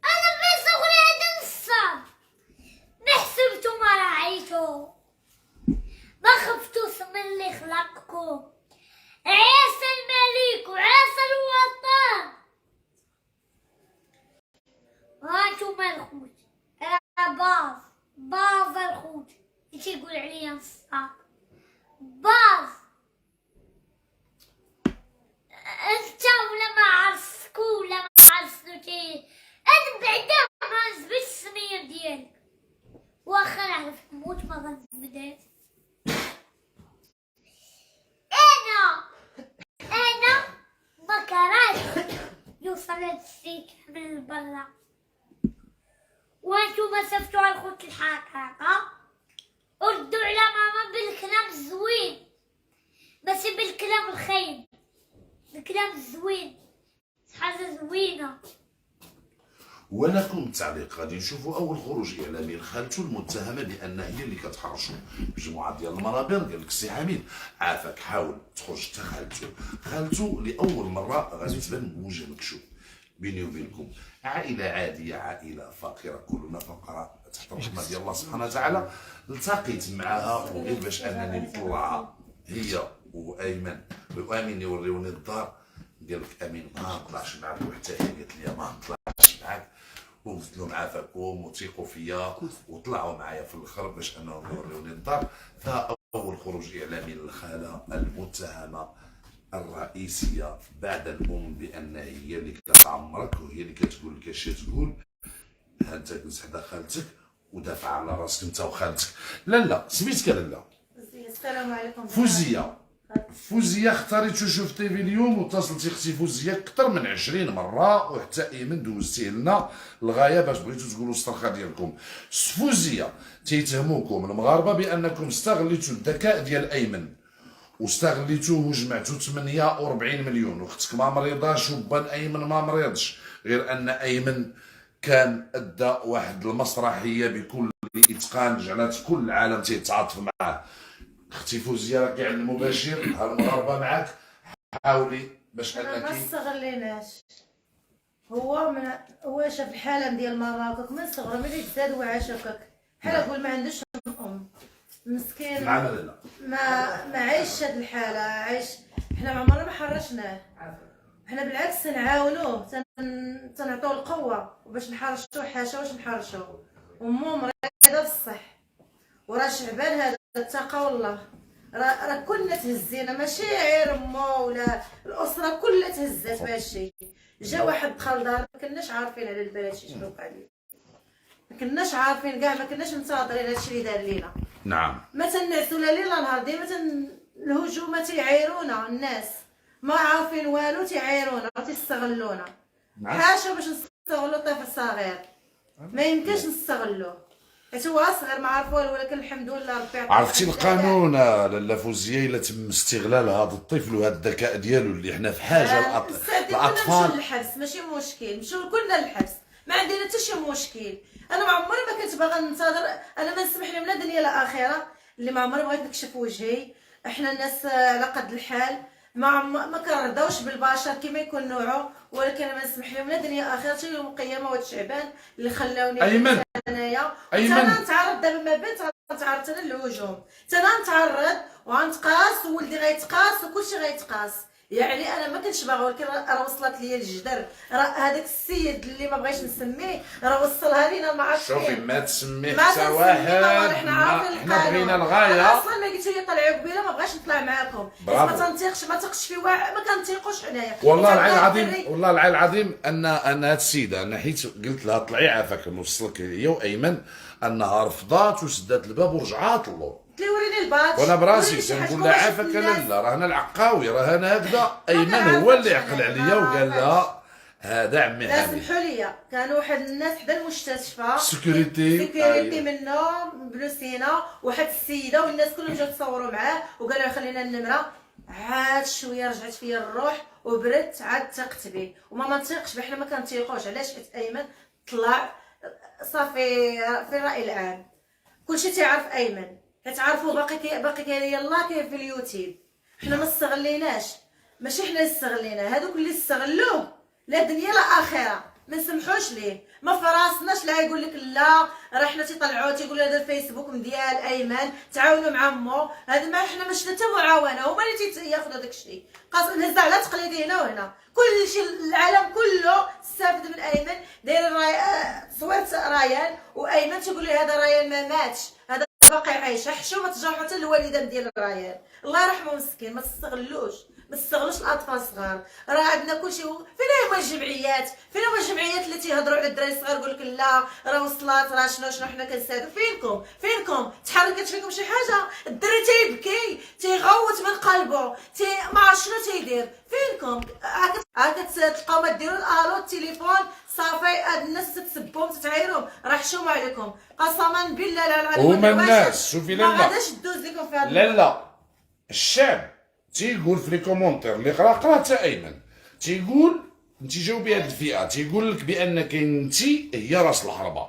انا في صغري هذا الصاد ما حسبتو ما راعيتو ما خفتو من اللي خلقكم. عيسى الملك وعيسى الوطن. هانتوما الخوت، انا باز الخوت اللي تيقول عليا نصاب باز. انت ولا ما عرفتكو ولا ما عرفتوتي، انا بعدا ما نزبدش السميه ديالك، واخا نعرف نموت ما غنزبدهاش. انا ما كرهتش يوصل هاد الشي كامل لبرا، وانتوما صيفطوا على الخوت الحقيقة وردوا على ماما بالكلام الزوين ماشي بالكلام الخايب، الكلام الزوين حاجة زوينة. ولكم تعليق غادي نشوفوا اول خروج اعلامي لخالته المتهمه بان هي اللي كتحرشوا مجموعه ديال المنابر. قال لك السي حميد عافاك حاول تخرج حتى خالته لاول مره غادي تبان بوجه مكشوف. بيني وبينكم عائله عاديه، عائله فقيره، كلنا فقراء تحت الرحمه ديال الله سبحانه وتعالى. التقيت معها وغير باش انني نطلعها هي وايمن، وامين يوريوني الدار. قال لك امين ما نطلعش معاك، وحتى هي قالت لي ما نطلعش معاك، وقلت لهم عافاكم وثيقوا فيا، وطلعوا معايا في الاخر باش انهم يوريوني الدار. فاول خروج اعلامي للخاله المتهمه الرئيسيه بعد الام بان هي اللي كتعمرك وهي اللي كتقول لك اش تقول. ها انت جلس حدا خالتك ودافع على راسك انت وخالتك. لا سميتك لاله السلام عليكم. فوزيه اختاريتو شفتي في اليوم واتصلتي اختي فوزيه اكثر من 20 مره، وحتى ايمن دوزتيه لنا للغايه باش بغيتو تقولوا الصرخه ديالكم. فوزيه تيتهموكم المغاربه بانكم استغليتوا الذكاء ديال ايمن واستغليتوه وجمعتوا 48 مليون، واختك ما مريضاش وبان ايمن ما مريضش، غير ان ايمن كان ادى واحد المسرحيه بكل اتقان جعلت كل العالم تيتعاطف معاه. اختي فوزيه راكي على المباشر، ها المغاربه معاك، حاولي باش ما انك استغليناش. هو شاف الحاله ديال ماماك من صغره ملي تزاد وعاش هكاك بحال قول ما عندوش ام مسكين. نعم لا ما عايش هاد الحاله، عايش. حنا ما عمرنا ما حرشناه، حنا بالعكس نعاونوه تنعطوه القوه باش نحرشوه. حاشا واش نحرشوه، ومو مريضه بصح وراه شعبان هذا اتقى والله. راه كلنا تهزينا، ماشي غير مو ولا الاسره كلها تهزات بهالشي. جا واحد دخل دار ما كناش عارفين على البلد شنو وقع ليه، ما كناش عارفين كاع، ما كناش منتظرين هادشي اللي دار لينا. نعم ما تنعسوا لا ليل لا نهار، ديما الهجومات تيعايرونا الناس، ما عارفين والو تيعايرونا وتيستغلونا. حاشا باش نستغلوا طفل صغير، ما يمكنش نستغلوه. حيت هو صغير ما عارف والو، ولكن الحمد لله ربي عطاه عرفتي واحد القانون لاله فوزيه الا تم استغلال هذا الطفل وهذا الذكاء ديالو اللي حنا في حاجه كنا الاطفال. نمشيو للحبس ماشي مشكل، نمشيو كلنا للحبس، ما عندنا حتى شي مشكل. انا ما عمري ما كنت باغا ننتظر، انا ما نسمح لهم لا دنيا لا اخره، اللي ما عمري بغيت نكشف وجهي. احنا الناس على قد الحال، ما كنرضاوش بالبشر كما يكون نوعه، ولكن ما نسمح لهم لا دنيا اخره حتى يوم القيامه. وهاد الشعبان اللي خلاوني أيمن. انايا أيمن. انا نتعرض دابا ما بين نتعرض انا للهجوم، انا نتعرض وغنتقاس وولدي غيتقاس وكلشي غيتقاس. يعني انا ما كنتش باغا، ولكن راه وصلت ليا الجدر. راه هذاك السيد اللي ما بغيتش نسميه راه وصلها لينا، ما عرفتش شوفي كيف. ما تسمي ما حتى واحد، حنا عارفين حنا بغينا انا الغايه. اصلا ما قلت لي طلعوا قبيله ما بغاش نطلع معاكم، برافو. ما تنطيقش ما تقش في واحد، ما كنطيقوش حنايا. والله العلي العظيم، والله العلي العظيم ان هاد السيده انا حيت قلت لها طلعي عافاك نوصلك هي وايمن، انها رفضات وسدات الباب ورجعات له. قلت لي وريني الباط، وانا براسي وريني شي حاجة تنقول لها ما عافاك شفت الناس. لا راه انا العقاوي، راه انا هكذا. ايمن هو اللي عقل عليا وقال لها هذا عمي لا حامد. سمحوا لي، كانوا واحد الناس حدا المستشفى سيكوريتي منهم بلو سينا، واحد السيده والناس كلهم جاو تصوروا معاه وقالوا له خلينا النمره. عاد شويه رجعت فيا الروح وبردت، عاد ثقت به وما منطيقش بحنا ما كنطيقوش. علاش؟ حيت ايمن طلع صافي في الراي العام، كلشي تيعرف ايمن، كتعرفوا باقي كاين يلاه كاين في اليوتيوب. حنا ما استغليناش، ماشي حنا اللي استغلينا، هذوك اللي استغلوه لا دنيا لا اخره ما نسمحوش ليه. ما فراسناش لا يقول لك لا راه حنا تيطلعوا تيقولوا هذا الفيسبوك ديال ايمن تعاونوا مع مو، هذا ما حنا ما شفنا حتى معاونه، هما اللي تياخذوا داك الشيء. خاص نهز على تقليدي هنا وهنا، كلشي العالم كله استافد من ايمن. داير تصوير ريان وايمن تيقول لي هذا ريان ما ماتش، هذا باقي عايش. حشومه تجرحوا حتى الوالده ديال ريان، الله يرحمه مسكين. ما تستغلوش الاطفال الصغار. راه عندنا كلشي. فين هما الجمعيات؟ فين هما الجمعيات اللي تيهضروا على الدراري الصغار يقول لك لا راه وصلات راه شنو حنا كنساعدوا؟ فينكم تحركت فيكم شي حاجه؟ الدري تيبكي تيغوت من قلبه ما عرف شنو تيدير. فينكم؟ هاك تلقاو ما ديروا الالو التليفون صافي. هاد الناس تتسبهم تتعايروا، راه حشومه عليكم قسما بالله. لا هما الناس شوفي ما لالا غاداش دوز لكم في هذا لالا الشعب تيقول في لي كومونتير اللي قرا حتى ايمن تيقول انت جاوبي هاد الفئه، تيقول لك بانك انت هي راس الحربه،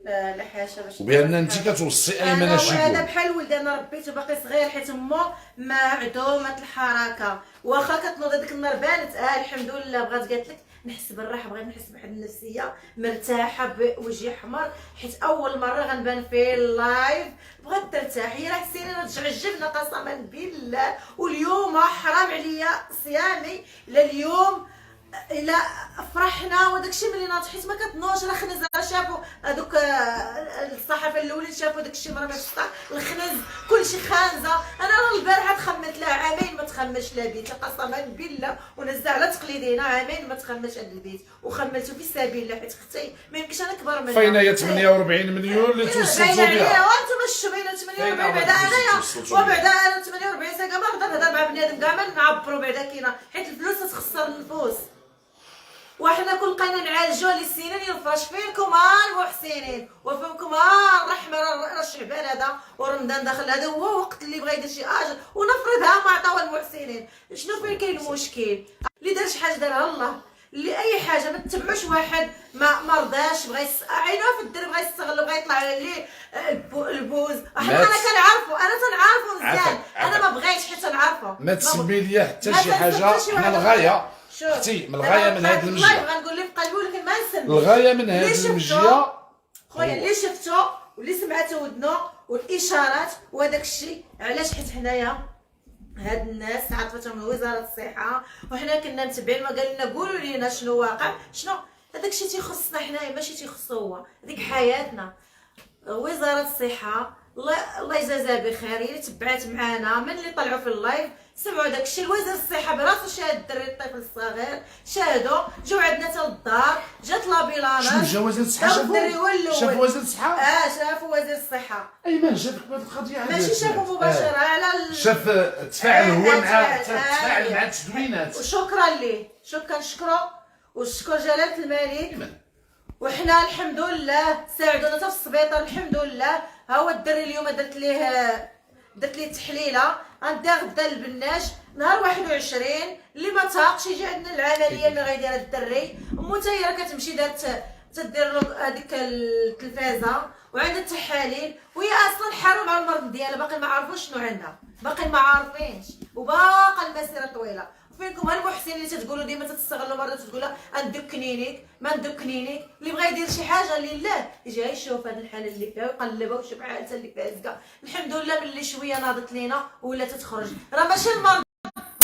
لا حاشا باش وبان انت كتوصي ايمن اش انا يقول. بحال ولدي انا ربيته باقي صغير حيت امه معدومه الحركه، واخا كتنوض هذيك النهار بانت الحمد لله بغات قالت لك نحس بالراحه، بغيت نحس بواحد النفسيه مرتاحه بوجهي احمر حيت اول مره غنبان في اللايف، بغات ترتاح. هي راه سنين تعجبنا قسما بالله، واليوم حرام عليا صيامي لليوم الا فرحنا وداك الشيء ملي ناض حيت ما كتنوضش. راه خنز شافوا هذوك الصحافه الاولين شافوا داك الشيء مرة ما شفتها الخنز كلشي خانزه. انا راه البارحه تخمت لها عامين ما تخمش لا بيت قسما بالله، ونزل على تقليدينا عامين ما تخمش هذا البيت وخملته في سبيل الله حيت اختي ما يمكنش انا كبر منها. فين هي 48 مليون اللي توصلتوا بها؟ وانتم الشبينه 48 بعدا انايا وبعدا انا 48 سنه ما نقدر نهضر مع بنادم كاع ما نعبروا بعدا كاينه حيت الفلوس تخسر النفوس. وحنا كل بقينا نعالجوا لي السنين ينفرش. فينكم المحسنين وفينكم الرحمه؟ راه الشعبان هذا ورمضان داخل، هذا هو وقت اللي بغى يدير شي اجر ونفرضها ما عطاوها المحسنين. شنو فين كاين المشكل؟ اللي دار شي حاجه دارها الله. اللي اي حاجه ما تتبعوش واحد ما رضاش بغى عينوه في الدرب بغى يستغل بغى يطلع عليه البوز. انا كنعرفو انا تنعرفو مزيان. انا ما بغيتش حيت تنعرفو. ما تسمي لي حتى شي حاجه. حنا الغايه اختي من الغايه من هذه المجيه غنقول لك في قلبي ولكن ما نسمي. الغايه من هذه المجيه خويا اللي شفتو واللي سمعته ودنو والاشارات وهذاك الشيء. علاش؟ حيت حنايا هاد الناس عرفتهم وزاره الصحه وحنا كنا متبعين، ما قال لنا قولوا لينا شنو واقع. شنو هذاك الشيء تيخصنا حنايا ماشي تيخصو هو، هذيك حياتنا. وزاره الصحه الله يجازيها بخير هي اللي تبعات معانا من اللي طلعوا في اللايف سمعوا داك الشيء. وزير الصحه براسو شاهد الدري الطفل الصغير شاهدوا، جاو عندنا حتى للدار، جات لابيلانات. شنو جا وزير الصحه؟ شاف وزير الصحه؟ شافوا وزير الصحه. ايمن شافك بهذه القضيه؟ ماشي شافوا مباشره على شاف تفاعل هو مع تفاعل مع التدوينات. وشكرا ليه، كنشكرو وشكر جلاله الملك. وحنا الحمد لله ساعدونا حتى في السبيطار الحمد لله. ها هو الدري اليوم درت ليه تحليله غنديها غدا للبناش نهار 21 اللي ما تاقش يجي عندنا العمليه اللي غيديرها الدري. امو حتى هي راه كتمشي تدير له هذيك التلفازه وعندها التحاليل وهي اصلا حارة مع المرض ديالها باقي ما عرفوش شنو عندها باقي ما عارفينش وباقا المسيره طويله. فينكم هالمحسنين اللي تتقولوا ديما تستغلوا مرات تقولوا ندوك كنينيك ما ندوك كنينيك اللي بغى يدير شي حاجه لله يجي يشوف هذا الحاله اللي فيها ويقلبها ويشوف حالتها اللي فازكه. الحمد لله ملي شويه ناضت لينا ولا تتخرج. راه ماشي المرض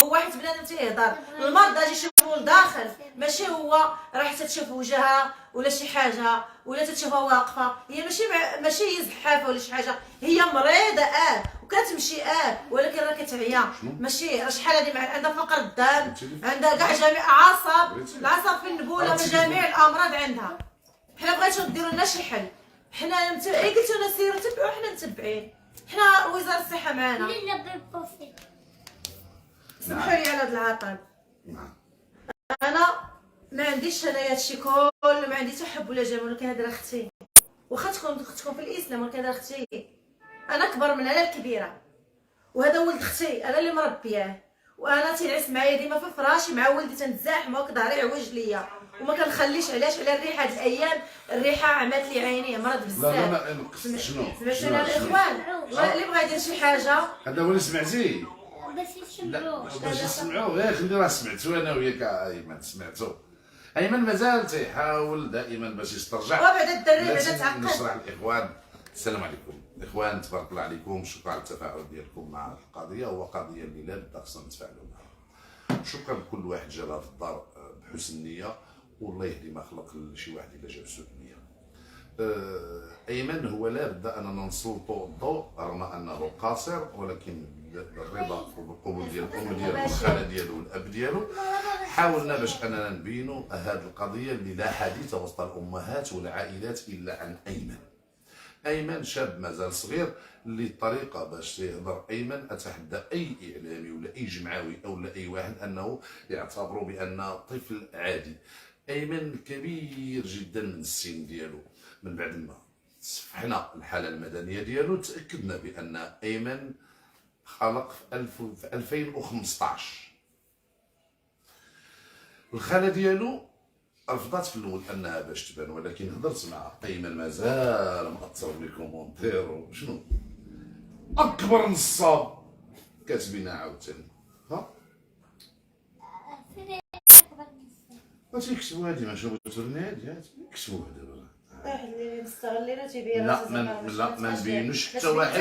هو واحد بنادم تيهضر المرض اجي يشوفو لداخل ماشي هو راح تتشوف وجهها ولا شي حاجه ولا تتشوفها واقفه. هي ماشي هي زحافه ولا شي حاجه هي مريضه وكتمشي ولكن راه كتعيا. ماشي راه شحال هادي عندها فقر الدم عندها كاع جميع العصب في النبوله من جميع الامراض عندها. حنا بغيتو ديروا لنا شي حل. حنا قلتو لنا سيروا تبعوا حنا متبعين. حنا وزاره الصحه معانا. لينا بالبوفي. سمحوا لي على هذا العطب. نعم. انا ما عنديش انايا هادشي كله ما عندي حتى حب ولا جمال ولكن هاد راه اختي واخا تكون في الاسلام ولكن هاد اختي انا اكبر منها انا الكبيره وهذا ولد اختي انا اللي مربياه وانا تينعس معايا ديما في فراشي مع ولدي تنتزاحم هكا ظهري عوج ليا وما كنخليش علاش على الريحه هاد الايام الريحه عمات لي عيني مرض بزاف. لا شنو سمعتونا الاخوان اللي بغى يدير شي حاجه هذا هو اللي سمعتي باش يشملوه. باش يسمعوه ياك اللي راه سمعتو انا وياك ايمن سمعتو. ايمن مازال تيحاول دائما باش يسترجع. وبعد الدري بعد لازم تعقد. نشرح الاخوان. السلام عليكم اخوان تبارك الله عليكم. شكرا على التفاعل ديالكم مع القضيه هو قضيه اللي لا بد خصنا نتفاعلوا معها. شكرا لكل واحد جا لهذا الدار بحسن النيه والله يهدي ما خلق لشي واحد الا جا بسوء النيه. ايمن هو لا بد اننا نسلطوا الضوء رغم انه قاصر ولكن بالرضا وبالقبول ديال الام ديالو والخاله ديالو والاب ديالو حاولنا باش اننا نبينوا هذه القضيه اللي لا حديث وسط الامهات والعائلات الا عن ايمن. ايمن شاب مازال صغير اللي الطريقه باش يهضر ايمن اتحدى اي اعلامي ولا اي جمعوي او لا اي واحد انه يعتبره بان طفل عادي. ايمن كبير جدا من السن ديالو. من بعد ما صفحنا الحاله المدنيه ديالو تاكدنا بان ايمن خلق في 2015. الخاله ديالو رفضات في الاول انها باش تبان ولكن هضرت مع ايمن مازال مأثر لي كومونتير وشنو اكبر نصاب كاتبينها عاوتاني. ها ما تيكتبوا هادي ما شوفوا لنا هادي كتبوها دابا. واحد اللي مستغلينه تيبيع لا ما نبينوش حتى واحد.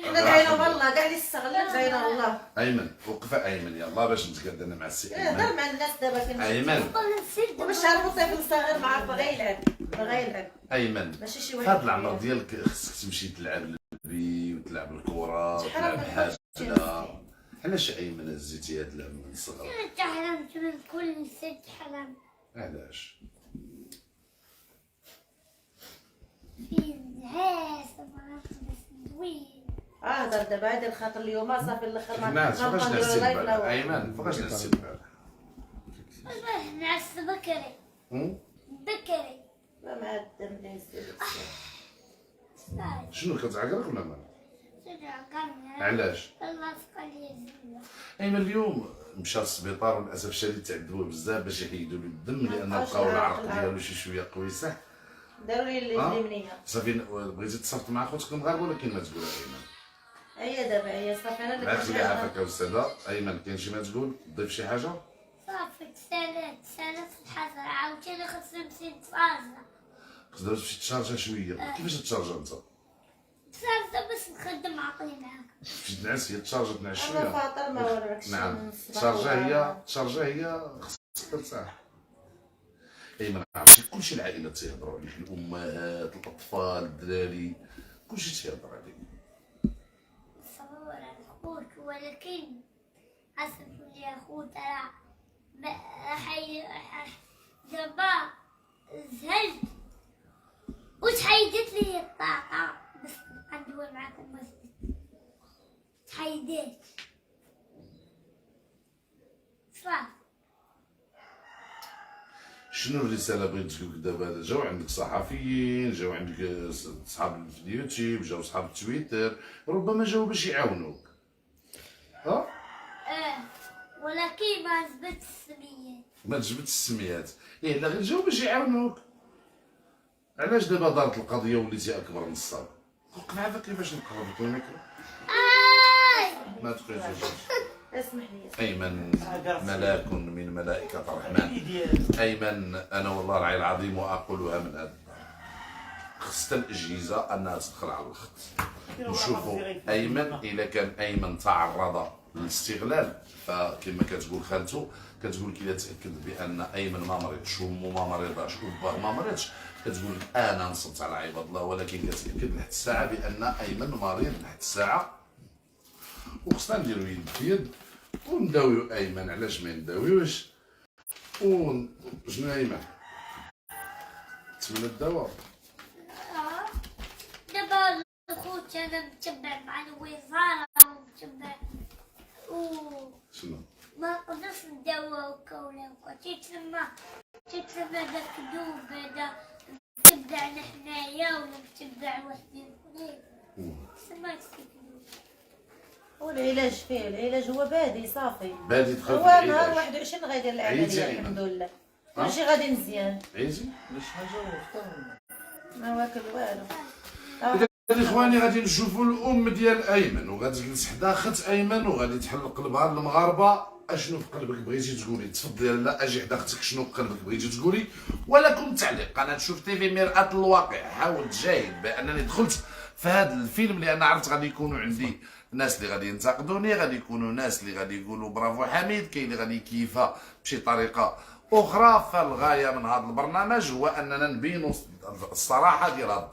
حنا دعينا والله كاع اللي استغلت دعينا الله. ايمن وقف ايمن يلا باش نتقاد انا مع السي ايمن. هضر مع الناس دابا كنمشي ايمن باش عرفوا طفل صغير ما عارف باغي يلعب ايمن ماشي شي واحد هاد العمر ديالك خصك تمشي تلعب البي وتلعب الكره وتلعب حاجه. علاش ايمن هزيتي هاد اللعب من الصغر؟ حلمت من كل ست حلم علاش؟ في الناس دوين. هضر دابا هادي الخاطر اليوم صافي الاخر ما الناس فوقاش نديرو نعس لايف البارح لا ايمن فوقاش نعس البارح؟ نعس بكري بكري لا معدم ناس شنو كتعقرك ولا ما؟ علاش؟ علاش؟ الله سقى لي الزبده. ايمن اليوم مشى للسبيطار وللاسف الشديد تعذبوه بزاف باش يحيدوا له الدم لان لقاو العرق ديالو شي شويه قويصح. داروا لي اليمنيه صافي بغيتي تصرفت مع خوتك المغاربه ولكن ما تقولها ايمن. هي دابا هي صافي انا معاك اللي عافاك استاذه ايمن كاين شي ما تقول تضيف شي حاجه؟ صافي تسالات في الحجر عاوتاني خصني نمشي نتفرج. تقدر تمشي تشارجا شويه. كيفاش تشارجا انت؟ تفرج باش نخدم عقلي معاك. تمشي تنعس هي تشارجا تنعس انا شويه. فاطر ما وريكش. نعم تشارجا هي خصك ترتاح. ايمن عرفتي كلشي العائله تيهضروا عليك الامهات الاطفال الدراري كلشي تيهضر عليك. صور اخوك ولكن اسف لي اخوك حي دابا زهلت وتحيدت لي الطاقة بس ندور معاكم بس تحيدت صافي. شنو اللي رساله بغيت تقول لك دابا جاو عندك صحفيين، جاو عندك صحاب في اليوتيوب، جاو صحاب التويتر، ربما جاو باش يعاونوك. ولكن ما جبت السميات. ما جبت السميات، لا غير جاو باش يعاونوك. علاش دابا دارت القضيه وليتي اكبر نصاب؟ وقف عافاك كيفاش نقرب لك الميكرو. ما تقولش. اسمح لي. ايمن ملاك من ملائكه الرحمن. ايمن انا والله العلي العظيم واقولها من هذا، خصت الاجهزه انها تدخل على الخط. نشوفوا ايمن اذا كان ايمن تعرض للاستغلال، فكما كتقول خالته كتقول لك اذا تاكد بان ايمن ما مريضش وامه ما مريضاش وباه ما مريضش، كتقول لك انا نصبت على عباد الله، ولكن كتاكد لحد الساعه بان ايمن مريض لحد الساعه، وخصنا نديرو يد في يد ونداويو ايمن. علاش ما نداويوش؟ شنو ايمن؟ تمنى الدواء. دابا الخوت انا متبع مع الوزاره ومتبع شنو؟ ما نقدرش نداوى هكا ولا هكا، تيتسمى داك الدوب هذا متبعنا حنايا ولا متبع واحدين اخرين، تسمى السكدوب. والعلاج فيه، العلاج هو بادي صافي. بادي دخل هو في نهار العلاج. 21 غيدير عييتي العمليه أيمن؟ الحمد لله. كلشي غادي مزيان. عييتي؟ ما واكل والو. إذا اخواني غادي نشوفوا الام ديال ايمن، وغادي تجلس حدا خت ايمن وغادي تحل قلبها للمغاربه. اشنو في قلبك بغيتي تقولي؟ تفضلي لا اجي حدا اختك، شنو في قلبك بغيتي تقولي؟ ولكم تعليق. قناه شوف تيفي مرآة الواقع. حاول تجاهد بانني دخلت في هذا الفيلم لان عرفت غادي يكونوا عندي ناس اللي غادي ينتقدوني، غادي يكونوا ناس اللي غادي يقولوا برافو حميد، كاين اللي غادي يكيفها بشي طريقه اخرى. فالغايه من هذا البرنامج هو اننا نبينوا الصراحه ديال هذا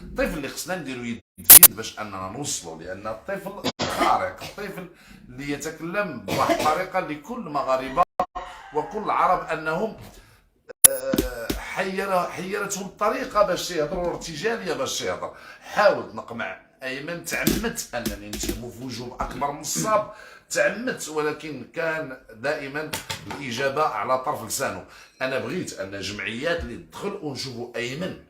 الطفل اللي خصنا نديروا يد في يد باش اننا نوصلوا، لان الطفل خارق، الطفل اللي يتكلم بواحد الطريقه اللي كل المغاربه وكل العرب انهم حيرتهم الطريقه باش يهضروا، الارتجاليه باش يهضر. حاولت نقمع ايمن، تعمدت انني نتهمو في وجهه اكبر نصاب، تعمدت، ولكن كان دائما الاجابه على طرف لسانه. انا بغيت ان جمعيات اللي تدخل ونشوفوا ايمن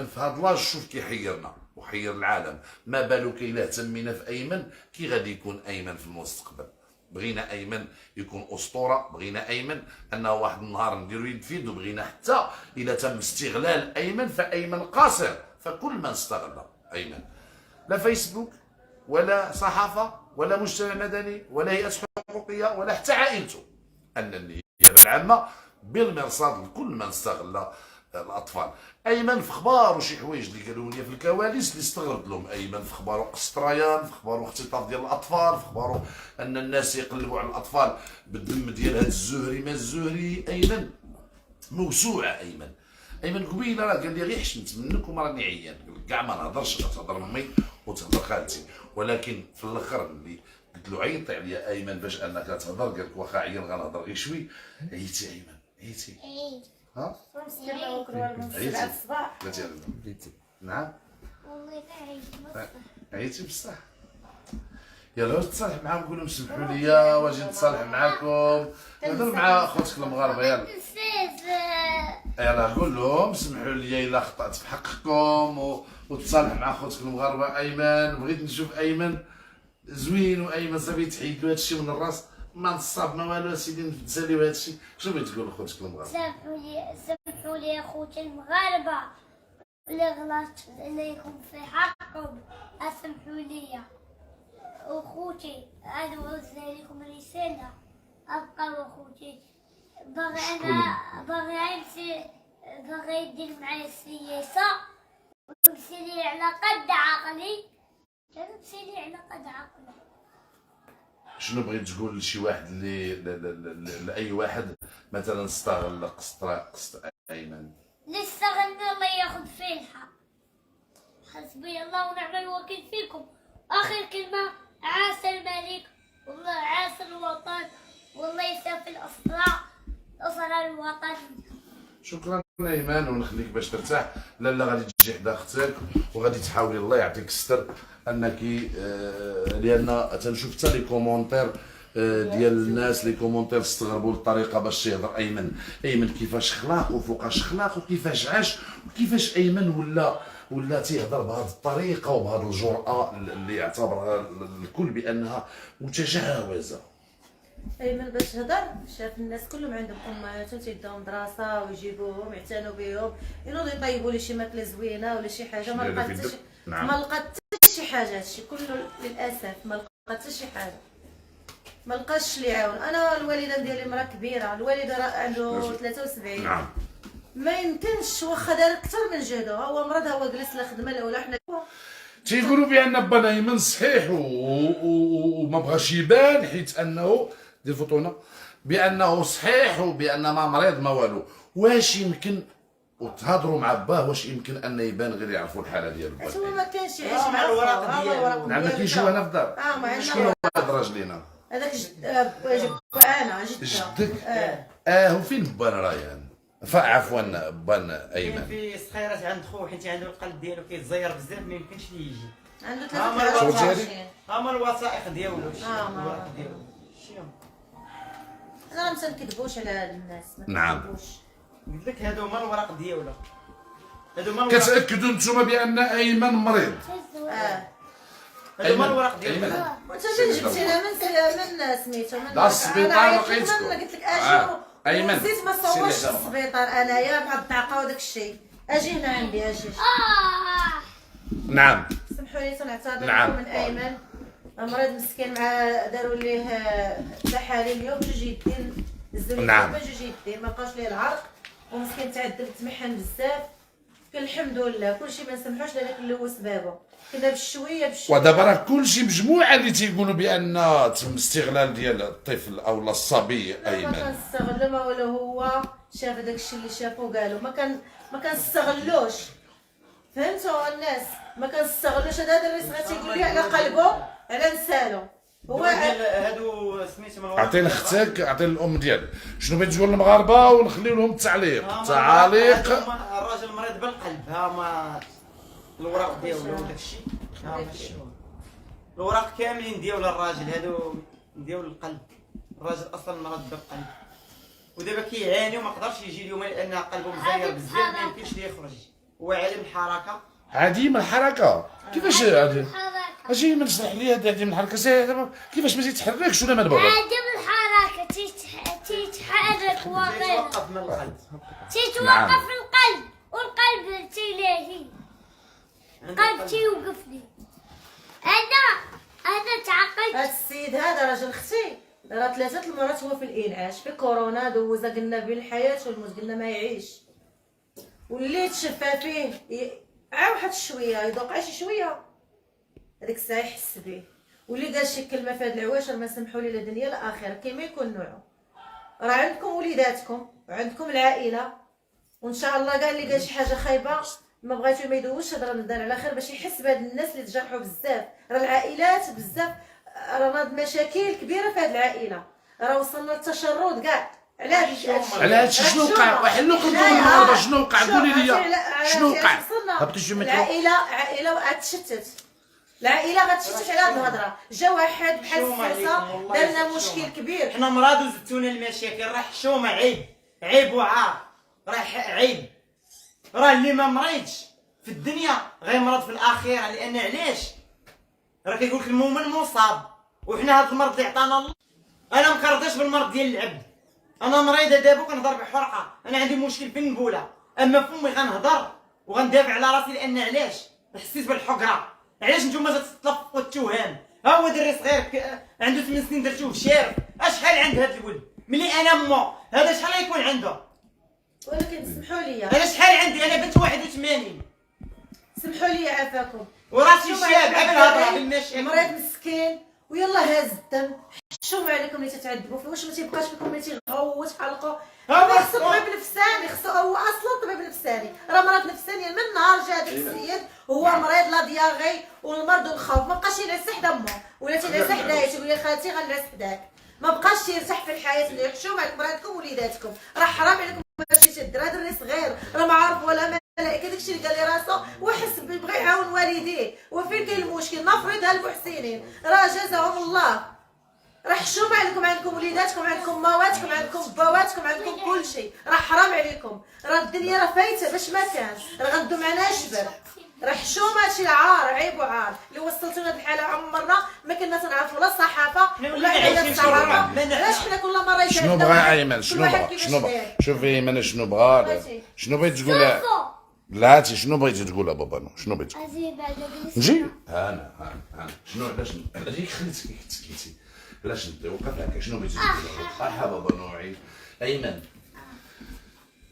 في هذا لاج، شوف كي حيرنا وحير العالم، ما بالو كي لا اهتمينا في ايمن كي غادي يكون ايمن في المستقبل. بغينا ايمن يكون اسطوره، بغينا ايمن انه واحد النهار نديرو يد في يد، وبغينا حتى اذا تم استغلال ايمن فايمن قاصر. فكل من استغل ايمن، لا فيسبوك ولا صحافه ولا مجتمع مدني ولا هيئات حقوقيه ولا حتى عائلته، ان النيابه العامه بالمرصاد لكل من استغل الاطفال. ايمن في اخباره شي حوايج اللي قالوا لي في الكواليس اللي استغربت لهم. ايمن في اخباره قسطريان، في اخباره اختطاف ديال الاطفال، في اخباره ان الناس يقلبوا على الاطفال بالدم ديال هذا الزهري ما الزهري. ايمن موسوعه. ايمن قبيله راه قال لي غير حشمت منك وما راني عيان، قال لك كاع ما نهضرش، تهضر امي وتهضر خالتي. ولكن في الاخر اللي قلت له عيطي عليا ايمن باش انك تهضر، قال لك واخا عيان غنهضر غير شوي. عييتي ايمن؟ عييتي؟ ها؟ مسكين ما واكل والو من 7 الصباح. بلاتي نعم. والله لا عييت. عييتي بصح؟ يلا واش تصالح معاهم؟ قول لهم سمحوا لي واجي نتصالح معاكم، نهضر مع خوتك المغاربه. يلا نسيت. يلا قول لهم سمحوا لي الا خطأت في حقكم وتصالح مع خوتك المغاربه. ايمن بغيت نشوف ايمن زوين، وايمن صافي تحيد له هادشي من الراس، ما نصاب ما والو سيدي، نتساليو هادشي. شنو بغيت تقول لخوتك المغاربه؟ سامحوا لي اخوتي المغاربه اللي غلطت عليكم في حقكم، اسمحوا لي اخوتي. انا نوزع لكم رساله، ابقى اخوتي. باغي يدير معايا السياسه ويمشي على قد عقلي، تمشي على قد عقلي. شنو بغيت تقول لشي واحد اللي لاي واحد مثلا استغل قسط ايمن؟ اللي استغلنا الله ياخذ فيه الحق. حسبي الله ونعم الوكيل فيكم. اخر كلمه، عاش الملك والله عاش الوطن والله يسافي الاسرى الوطنيه. شكرا ايمان، ونخليك باش ترتاح. لالا غادي تجي حدا اختك وغادي تحاولي الله يعطيك الستر انك لان تنشوف حتى لي كومونتير ديال الناس لي كومونتير استغربوا الطريقه باش يهضر ايمن كيفاش خلاق وفوقاش خلاق وكيفاش عاش وكيفاش ايمن ولا تيهضر بهذه الطريقه وبهذه الجرأه اللي يعتبرها الكل بانها متجاوزه. ايمن باش هضر شاف الناس كلهم عندهم امهاتهم تيداو مدرسه ويجيبوهم يعتنوا بهم، ينوضوا يطيبوا لي شي ماكله زوينه ولا شي حاجه. ما لقات حتى نعم. ما لقات حتى شي حاجه. هادشي كله للاسف ما لقات حتى شي حاجه، ما لقاش اللي يعاون. انا الوالده ديالي مرا كبيره، الوالده راه عنده 73. نعم. ما يمكنش واخا دار اكثر من جهده، هو مرض، هو جلس لا خدمه لا ولا حنا تيقولوا بان بان ايمن صحيح وما بغاش يبان حيت انه دير فوتونا بانه صحيح وبان ما مريض ما والو. واش يمكن وتهضروا مع باه واش يمكن ان يبان غير يعرفوا الحاله ديالو؟ هو ما كانش يعيش مع مع الوراق ديالو. نعم ما كاينش هو هنا في الدار. ما عندنا شكون هو هذا الراجل هنا؟ هذاك انا جدك. جدك؟ وفين بان ريان؟ عفوا بان ايمن في صخيرات عند خوه حيت عنده القلب ديالو كيتزير بزاف ما يمكنش ليه يجي. عنده صوت 23. ديالي؟ هما الوثائق ديالو ما ديالو شي انا ما تنكذبوش على هاد الناس، ما نعم. تنكذبوش. قلت لك هادو هما الوراق ديالو. هادو هما الوراق. كتاكدوا انتم بان ايمن مريض؟ هادو هما الوراق ديالو. أيمن. وانت فين جبتينا من سميتو من لا السبيطار لقيتكم. قلت لك اجي أيمن. نسيت ما سير صورش في لهنا. السبيطار انايا مع الطاقه وداك الشيء. اجي هنا عندي اجي. نعم. سمحوا لي تنعتذر نعم. من ايمن، مريض مسكين مع داروا ليه تحاليل اليوم جوج يدين الزريبه. نعم. جوج يدين ما بقاش ليه العرق ومسكين تعذب تمحن بزاف. كل الحمد لله كلشي ما نسمحوش لهذاك اللي هو سبابه. كنا بالشويه ودابا راه كلشي مجموعه اللي تيقولوا بان تم استغلال ديال الطفل او الصبي ما ايمن. كنستغل ما ولا هو شاف داك الشيء اللي شافو قالوا ما كنستغلوش. فهمتوا الناس؟ ما كنستغلوش. هذا الرئيس غادي تيقول لي على قلبه على لسانو. هو هادو سميتو من الوراق. اعطي لاختك اعطي للام ديالك شنو بغيت تقول للمغاربه ونخليو لهم التعليق. تعاليق. الراجل مريض بالقلب. ها هما الوراق ديالو وداك الشيء. ها هما الوراق كاملين ديال الراجل هادو ديال القلب. الراجل اصلا مرض بالقلب ودابا كيعاني وما قدرش يجي اليوم لان قلبه مزير بزاف ما يمكنش ليه يخرج. هو عالم الحركه. عادي من الحركه كيفاش عادي؟ اجي من شرح لي هذا عادي من الحركه كيفاش ما تيتحركش ولا ما دابا؟ عدم الحركة تيتحرك واقيلا. يتوقف من القلب. تيتوقف القلب والقلب تيلاهي. القلب تيوقف لي. أنا تعقدت. هاد السيد هذا راجل اختي راه 3 المرات هو في الانعاش في كورونا دوزا قلنا بين الحياه والموت قلنا ما يعيش. واللي تشفى فيه عا واحد شويه يذوق عا شي شويه هذيك الساعه يحس به. واللي قال شي كلمه في هاد العواشر ما سمحوا لي لا دنيا لا اخره كيما يكون نوعه. راه عندكم وليداتكم وعندكم العائله وان شاء الله قال لي قال شي حاجه خايبه ما بغيتو ما يدوش هضره من الدار على خير باش يحس بهاد الناس اللي تجرحوا بزاف. راه العائلات بزاف راه ناض مشاكل كبيره في هاد العائله. راه وصلنا للتشرد كاع على هادشي شنو وقع؟ وحلو قلبوا شنو وقع؟ قولي لي شنو وقع؟ هبطي شي مترو. العائله غتشتت. العائله غتشتت على هاد الهضره. جا واحد بحال السوسه دار لنا مشكل كبير. حنا مراد وزدتونا المشاكل. راه حشومه عيب وعار. راه عيب. راه اللي ما مريضش في الدنيا غيمرض في الاخره. لان علاش؟ راه كيقول لك المؤمن مصاب وحنا هذا المرض اللي عطانا الله. انا ما كنرضيش بالمرض ديال العبد. انا مريضه دابا وكنهضر بحرقه. انا عندي مشكل في النبوله اما فمي غنهضر وغندافع على راسي. لان علاش؟ حسيت بالحقره. علاش نتوما تتلفقوا التوهان؟ ها هو دري صغير عنده 8 سنين درتوه شارف. اشحال عند هذا الولد ملي انا مو هذا شحال يكون عنده؟ ولكن سمحوا لي انا شحال عندي؟ انا بنت 81. سمحوا لي عافاكم. وراسي شاب عاد الهضره بالمشاكل. مريض مسكين ويلا هاز الدم. حشومه عليكم اللي تتعذبوا فيه. واش ما تيبقاش فيكم اللي تيغوت حلقه؟ خصو طبيب نفساني. خصو هو اصلا طبيب نفساني. راه مرض نفساني من نهار جا هذاك السيد هو مريض لا دياغي والمرض والخوف. ما بقاش ينعس حدا امه ولا تنعس حدايا. تقول لي خالتي غنعس حداك. ما بقاش يرتاح في الحياه. اللي يحشوم عليكم مراتكم ووليداتكم. راه حرام عليكم باش يشد. هذا الري صغير راه ما عارف ولا ملائكه. داكشي اللي قال لي راسو وحس بغى يعاون والديه. وفين كاين المشكل؟ نفرض هالمحسنين راه جزاهم الله. راه حشومه عليكم، عندكم وليداتكم، عندكم مواتكم، عندكم باواتكم، عندكم كل شيء، راه حرام عليكم، راه الدنيا راه فايته باش ما كانش، راه غندو معنا جبر، راه حشومه هادشي عار، عيب وعار اللي وصلتونا لهاد الحاله. عمرنا ما كنا تنعرفوا لا الصحافه ولا عيالات الصحافه، علاش حنا كل مره شنو بغى ايمن؟ شنو بغى؟ شنو بغى؟ شوفي ايمن شنو بغى؟ شنو بغيتي تقول؟ لا انت شنو بغيتي تقول بابا؟ شنو بغيتي؟ نجي انا شنو علاش خليتك تسكتي؟ علاش انت وقف هكا؟ شنو بغيتي تقول؟ بابا نوعي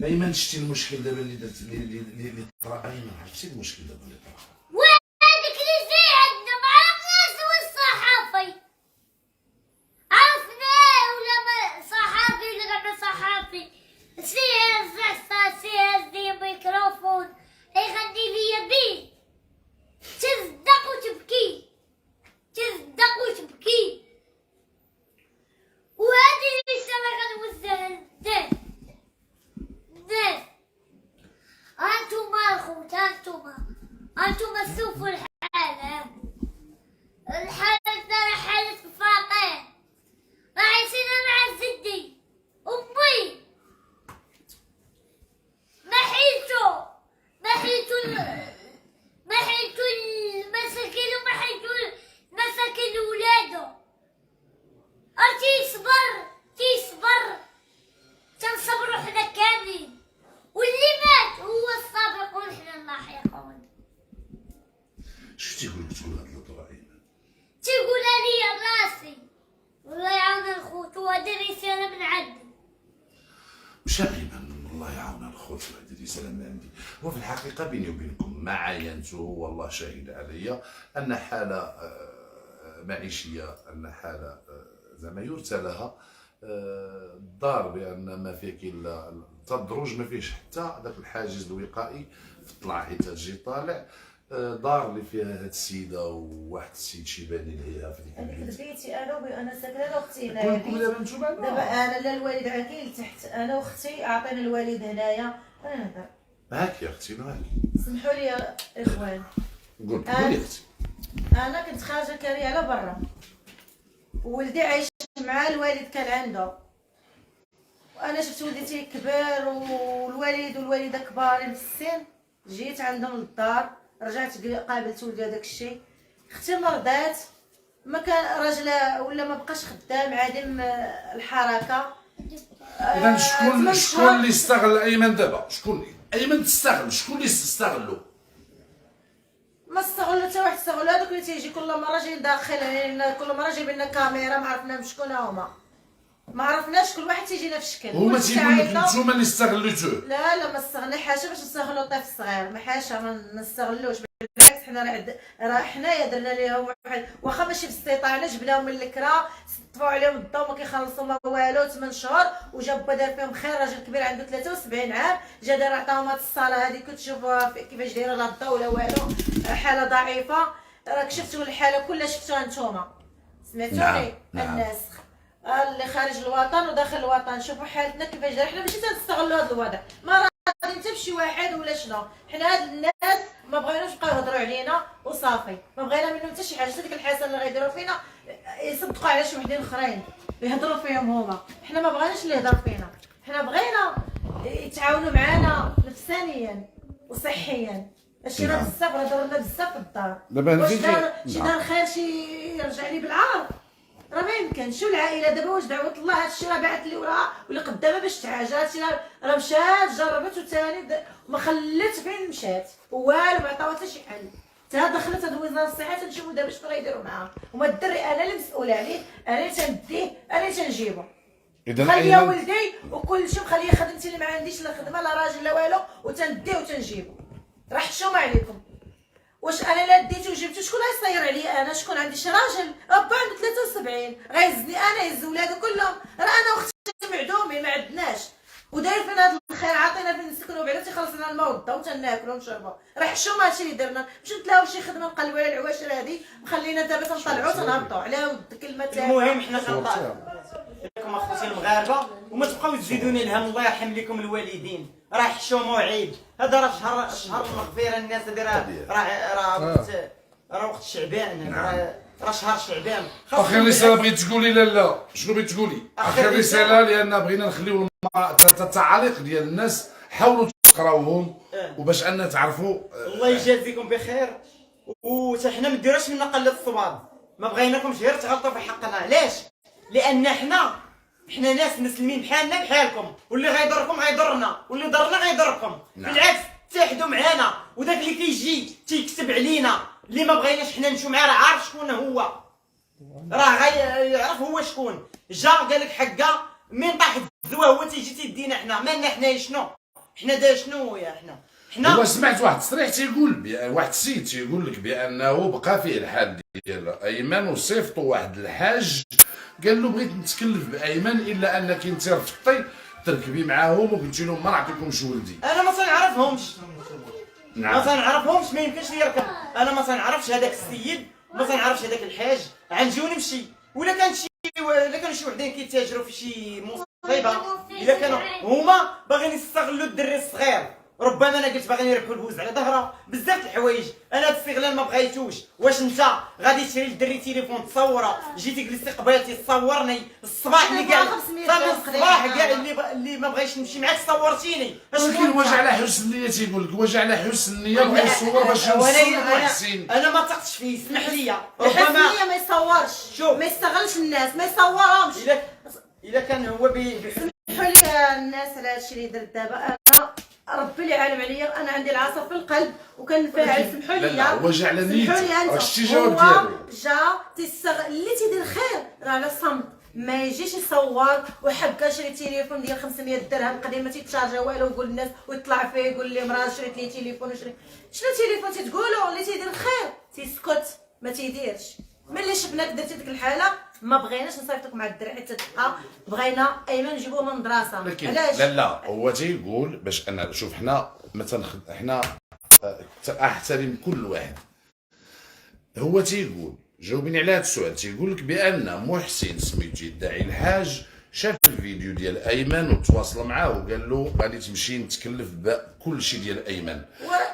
ايمن شتي المشكل دابا اللي درت اللي طرا؟ ايمن عرفتي المشكل دابا اللي طرا؟ وهذيك اللي جاي عندنا ما عرفناش هو الصحافي، عرفناه ولا ما صحافي ولا ما صحافي، سيهز راسها سيهز لي ميكروفون يغني لي بيه، تصدق وتبكي تصدق وتبكي، وهذه الرسالة غنوزعها للناس. انتوما الخوت، انتوما شوفوا الحالة، الحالة راه حالة فقير، راه عايشين مع زدي امي، محيتو المساكين ومحيتو مساكين ولادو، تيصبر تنصبروا حنا كاملين، واللي مات هو السابق ونحنا اللاحقون. شو تيقول لك تقول هاد الهضره ايمن؟ تيقولها لي راسي، والله يعاون الخوت، وهذه رسالة من عندي. مش ايمن الله يعاون الخوت، وهذه رساله من عندي. وفي الحقيقه بيني وبينكم ما عاينته والله شاهد عليا ان حاله معيشيه، ان حاله زعما يرثى لها الدار، بان ما فيك الا الدروج، ما فيهش حتى ذاك الحاجز الوقائي في الطلع، حيت تجي طالع دار اللي فيها هاد السيده وواحد السيد شيباني اللي هي في ديك البيت. بيتي انا انا ساكنه انا واختي هنايا. كلكم دابا نتوما دابا انا لا الوالد عاكي لتحت، انا واختي عطينا الوالد هنايا. انا نهضر هاك يا اختي هاك، سمحوا لي يا اخوان، قولي اختي. انا كنت خارجه كاري على برا، وولدي عايش مع الوالد كان عنده، وانا شفت ولدي كبر والوالد والوالده كبارين في السن، جيت عندهم للدار، رجعت قابلت ولدي هذاك الشيء، اختي مرضات، ما كان راجل ولا ما بقاش خدام، عادم الحركه. اذا شكون اللي استغل ايمن دابا؟ شكون ايمن تستغل؟ شكون اللي استغلو؟ ما استغلوا حتى واحد، استغلوا هذوك اللي تيجي كل مره جاي داخل، كل مره جايب لنا كاميرا، ما عرفنا شكون هما، ما عرفناش، كل واحد تيجينا في شكل. هما تيقول لك نتوما اللي استغلتوه. لا ما استغلنا حاشا، باش نستغلوا الطفل الصغير، ما حاشا ما نستغلوش، بالعكس حنا راه حنايا درنا ليهم واحد، واخا ماشي باستطاعنا، جبناهم من الكرا، طفوا عليهم الضو، ما كيخلصوا ما والو، 8 شهور، وجا با دار فيهم خير، راجل كبير عنده 73 عام، جا دار عطاهم هاد الصاله هذه، كتشوفوها كيفاش دايره، لا الضو ولا والو، حاله ضعيفه، راك شفتوا الحاله كلها، شفتوها نتوما، سمعتوني؟ الناس اللي خارج الوطن وداخل الوطن، شوفوا حالتنا كيفاش دايره، حنا ماشي تنستغلوا هذا الوضع، ما غادي حتى بشي واحد ولا شنو، حنا هاد الناس ما بغيناش يبقاو يهضروا علينا وصافي، ما بغينا منهم حتى شي حاجه، ديك الحسنه اللي غيديروا فينا يصدقوا على شي وحدين اخرين يهضروا فيهم هما، حنا ما بغيناش اللي يهضر فينا، حنا بغينا يتعاونوا معنا نفسانيا وصحيا، هادشي راه بزاف، راه دارنا بزاف في الدار، واش شي دار خير شي يرجع لي بالعار، راه ما يمكنش. شو العائله دابا واش دعوه الله هادشي راه بعث لي وراها واللي قدامها باش تعالج، هادشي راه مشات جربت وثاني وما خلات فين مشات والو، ما عطاوها حتى شي حل، حتى دخلت هاد وزاره الصحه تنشوفوا دابا شنو غيديروا معاها، وما الدري انا اللي مسؤوله عليه، انا اللي تنديه، انا اللي تنجيبو، خليها ولدي وكل شيء، خليها خدمتي اللي ما عنديش لا خدمه لا راجل لا والو، وتنديه وتنجيبو، راه حشومه عليكم. واش انا لا ديتو وجبتو شكون غيصير عليا انا؟ شكون عندي شي راجل ربا عنده 73 غيزني انا، يهز ولادو كلهم، راه انا واختي معدومين ما عندناش، وداير فينا هذا الخير، عاطينا فين نسكنوا بعدا تيخلص لنا الماء والضو وتناكلوا ونشربوا، راه حشومه هادشي اللي درنا، باش نتلاو شي خدمه نقلبوا على العواشر هذه، مخلينا دابا تنطلعوا تنهبطوا على ود كلمه. المهم حنا كنطالبوا لكم اخوتي المغاربه، وما تبقاو تزيدوني الهم، الله يرحم لكم الوالدين، راه حشومه وعيب، هذا راه شهر المغفره، الناس هذه راه وقت شعبان، راه شهر شعبان. اخر رساله بغيت تقولي؟ لا شنو بغيت تقولي؟ اخر رساله، لان بغينا نخليو التعاليق ديال الناس حاولوا تقراوهم وباش ان تعرفوا. الله يجازيكم بخير. وتا حنا ما نديروش من قله الصواب، ما بغيناكمش غير تغلطوا في حقنا. علاش؟ لان حنا ناس مسلمين بحالنا بحالكم، واللي غيضركم غيضرنا، واللي ضرنا غيضركم. بالعكس اتحدوا معانا، وداك اللي كيجي تيكتب علينا اللي ما بغيناش حنا نمشيو معاه راه عارف شكون هو، راه غيعرف هو شكون. جا قال لك حقا من طاح الزوا هو تيجي تيدينا حنا. مالنا حنايا شنو؟ حنا دا شنو يا حنا؟ هو سمعت واحد التصريح تيقول واحد السيد تيقول لك بانه بقى فيه الحال ديال ايمن وصيفطوا واحد الحاج قال له بغيت نتكلف بايمن الا انك انت رفضتي تركبي معاهم وقلتي لهم ما نعطيكمش ولدي. انا ما تنعرفهمش. نعم. ما تنعرفهمش، ما يمكنش لي يركب. انا ما تنعرفش هذاك السيد، ما تنعرفش هذاك الحاج. غنجي ونمشي. ولا كان شي وحدين كيتاجروا في شي مصيبه، الا كانوا هما باغيين يستغلوا الدري الصغير. ربما انا قلت باغيين يربحوا البوز على ظهره. بزاف د الحوايج. انا هذا الاستغلال ما بغيتوش. واش انت غادي تشري للدري تليفون تصوره، جيتي جلستي قبيلتي تصورني الصباح اللي كاع الصباح كاع اللي ما بغيتش نمشي معاك صورتيني. ولكن واش على حسن النيه تيقول لك؟ واش على حسن النيه بغى يصور باش يوصل للمحسن؟ انا ما ثقتش فيه، اسمح لي. ربما ما يصورش، شوف. ما يستغلش الناس، ما يصورهمش. الا كان هو سمحوا لي الناس على هادشي اللي درت دابا. انا ربي اللي عالم عليا، انا عندي العصا في القلب وكنفاعل. سمحوا لي. لا هو جا على نيته. سمحوا لي انت. راه شتي الجواب ديالو. جا اللي تيدير خير راه على الصمت، ما يجيش يصور وحكا شري تليفون ديال 500 درهم قديم ما تيتشارجا والو، ويقول للناس ويطلع فيه يقول لي مراه شريت لي تليفون وشري. شنو تليفون تتقولوا؟ اللي تيدير خير تيسكت ما تيديرش. ملي شفناك درتي ديك الحاله ما بغيناش نصيفطك مع الدرع حتى تبقى. بغينا ايمن نجيبوه من المدرسه. لكن علاش؟ لا هو تيقول باش انا شوف حنا حنا احترم كل واحد. هو تيقول جاوبني على هذا السؤال. تيقول لك بان محسن سميتو يدعي الحاج شاف الفيديو ديال ايمن وتواصل معاه وقال له غادي تمشي نتكلف بكل شيء ديال ايمن،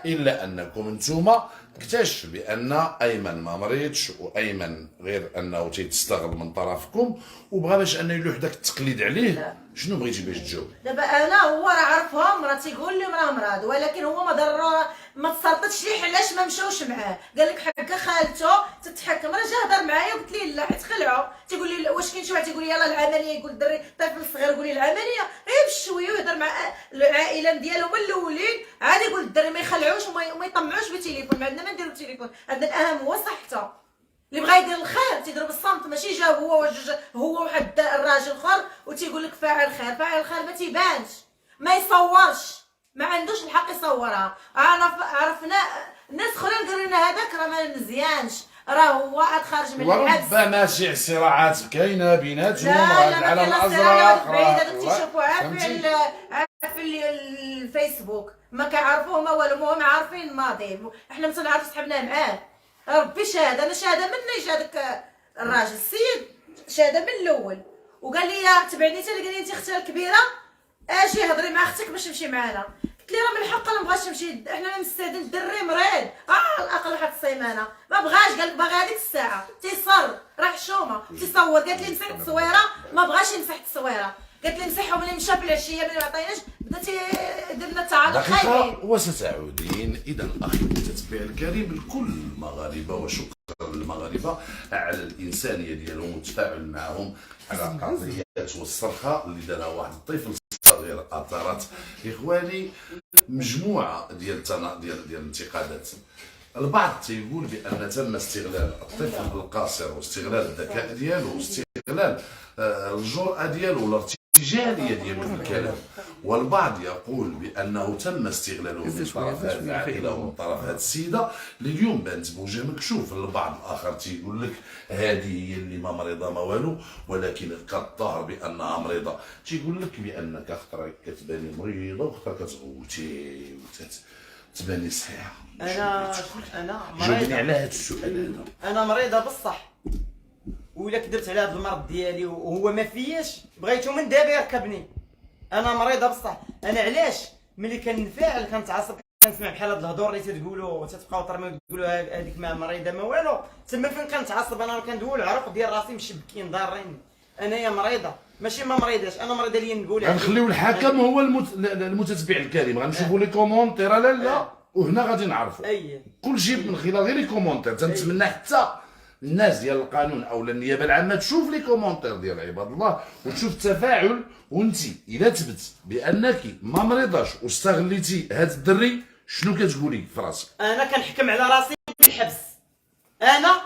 الا انكم نتوما اكتشف بان ايمن ما مريضش وايمن غير انه تيتستغل من طرفكم وبغى باش انه يلوح داك التقليد عليه. شنو بغيتي باش تجاوب؟ دابا انا هو راه عرفهم، راه تيقول لهم راه مرض، ولكن هو ما تسلطتش ليه علاش ما مشاوش معاه. قال لك حكا خالته تتحكم. راه جا هضر معايا وقلت ليه لا حيت خلعوا. تيقول لي واش كاين شي واحد تيقول لي يلاه العمليه، يقول الدري طفل صغير يقول لي العمليه غير بشويه ويهضر مع العائله ديالو من الاولين عادي. يقول الدري ما يخلعوش وما يطمعوش بالتليفون. ما عندنا ما نديرو بالتليفون، عندنا الاهم هو صحته. اللي بغا يدير الخير تيضرب الصمت، ماشي جا هو واحد الراجل اخر وتيقول لك فاعل خير. فاعل الخير ما تيبانش، ما يصورش، ما عندوش الحق يصورها. عرفنا ناس اخرين قالوا لنا هذاك راه ما مزيانش، راه هو عاد خارج من الحبس. وربما شي صراعات كاينه بيناتهم. لا على ما الازرق بعيد. هذاك تيشوفوا في الفيسبوك ما كيعرفوه ما والو. المهم عارفين الماضي. احنا ما تنعرفش صحابنا معاه. ربي شاهد، انا شاهده مني. جا داك الراجل السيد شاهده من الاول وقال لي تبعني. قال لي انت اختي الكبيره اجي هضري مع اختك باش تمشي معانا. قلت لي راه من الحق ما بغاش نمشي، احنا مستعدين. الدري مريض على الاقل واحد السيمانه ما بغاش. قال لك باغي هذيك الساعه تيصر راه حشومه تصور. قالت لي مسح التصويره ما بغاش يمسح التصويره. قالت لي مسحهم. ملي مشى في العشيه ملي ما عطيناش بدا درنا تعالق خايبين. وستعودين. اذا اخي المتتبع الكريم لكل المغاربه وشكرا للمغاربه على الانسانيه ديالهم والتفاعل معهم على قضيات والصرخه اللي دارها واحد الطفل صغير اثارت اخواني مجموعه ديال الانتقادات. البعض تيقول بان تم استغلال الطفل القاصر واستغلال الذكاء ديالو واستغلال الجرأه ديالو والارتجاليه ديالو في الكلام، والبعض يقول بانه تم استغلاله من طرف هذه العائله ومن طرف هذه السيده اللي اليوم بانت بوجه مكشوف. البعض الاخر تيقول لك هذه هي اللي ما مريضه ما والو ولكن كتظهر بانها مريضه. تيقول لك بانك اخترى كتباني مريضه واخترى كتغوتي وتباني صحيحه. انا جاوبني مريضه على هذا السؤال. انا مريضه بصح، ولا كذبت على هذا المرض ديالي وهو ما فياش بغيتو من دابا يركبني. انا مريضه بصح. انا علاش ملي كنفاعل كنتعصب كنسمع بحال هاد الهضور اللي تتقولوا تتبقاو ترميو تقولوا هذيك ما مريضه ما والو، تما فين كنتعصب انا كندوي العروق ديال راسي مشبكين ضارين. انايا مريضه ماشي ما مريضاش، انا مريضه اللي نقولها. غنخليو الحكم هو المتتبع الكريم، غنشوفوا لي كومونتير لا وهنا غادي نعرفوا كلشي من خلال غير لي كومونتير. تنتمنى حتى الناس ديال القانون او النيابه العامه تشوف لي كومونتير ديال عباد الله وتشوف التفاعل. وانت اذا تبت بانك ما مريضاش واستغليتي هذا الدري شنو كتقولي في راسك؟ انا كنحكم على راسي بالحبس، انا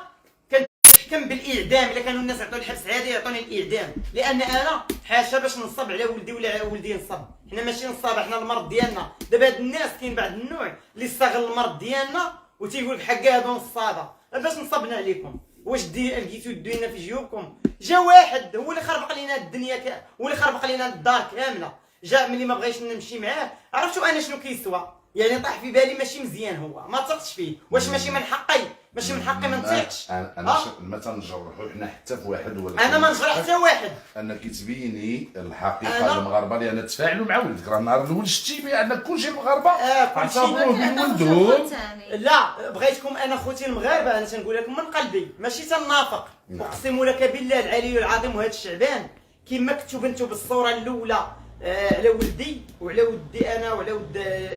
كنحكم بالاعدام. الا كانوا الناس يعطوني الحبس عادي يعطوني الاعدام، لان انا حاشا باش نصب على ولدي ولا ولدي نصب. حنا ماشي نصاب، حنا المرض ديالنا. دابا هاد الناس كاين بعض النوع اللي استغل المرض ديالنا وتيقول لك حكا هادو نصابه. باش نصبنا عليكم؟ واش لقيتو يدينا في جيوبكم؟ جا واحد هو اللي خربق لينا الدنيا هو اللي خربق لينا الدار كامله. جا ملي ما بغيتش نمشي معاه عرفتو انا شنو كيسوى، يعني طاح في بالي ماشي مزيان، هو ما تثقش فيه. واش ماشي من حقي ما نثقش؟ انا ما تنجرحوا حنا حتى في واحد ولا انا ما نجرح حتى واحد. انك تبيني الحقيقه المغاربه لان تفاعلوا مع ولدك. راه النهار الاول شتي بان كلشي المغاربه اعتبروه من ولدهم. لا بغيتكم انا خوتي المغاربه، انا تنقول لكم من قلبي ماشي تنافق. اقسم لك بالله العلي العظيم وهذا الشعبان كما كنتو بنتو بالصوره الاولى على ولدي وعلى ولدي انا وعلى ولد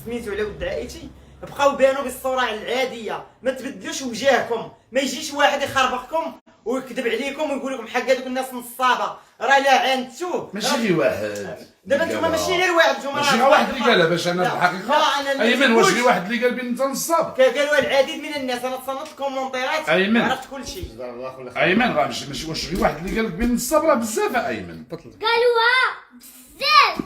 سميتو على ولد عائلتي، بقاو بانوا بالصوره العاديه. ما تبدلوش وجهكم، ما يجيش واحد يخربقكم ويكذب عليكم ويقول لكم حق هذوك الناس نصابه. راه لا عانتوه ماشي غير واحد. دابا نتوما ماشي غير واحد، نتوما ماشي غير واحد اللي قالها باش انا الحقيقه. ايمن واش غير واحد اللي قال بان انت نصاب؟ قالوا العديد من الناس. انا تصنت الكومونتيرات عرفت كل شيء. ايمن راه ماشي واش غير واحد اللي قال لك بان نصاب، راه بزاف ايمن قالوها بزاف،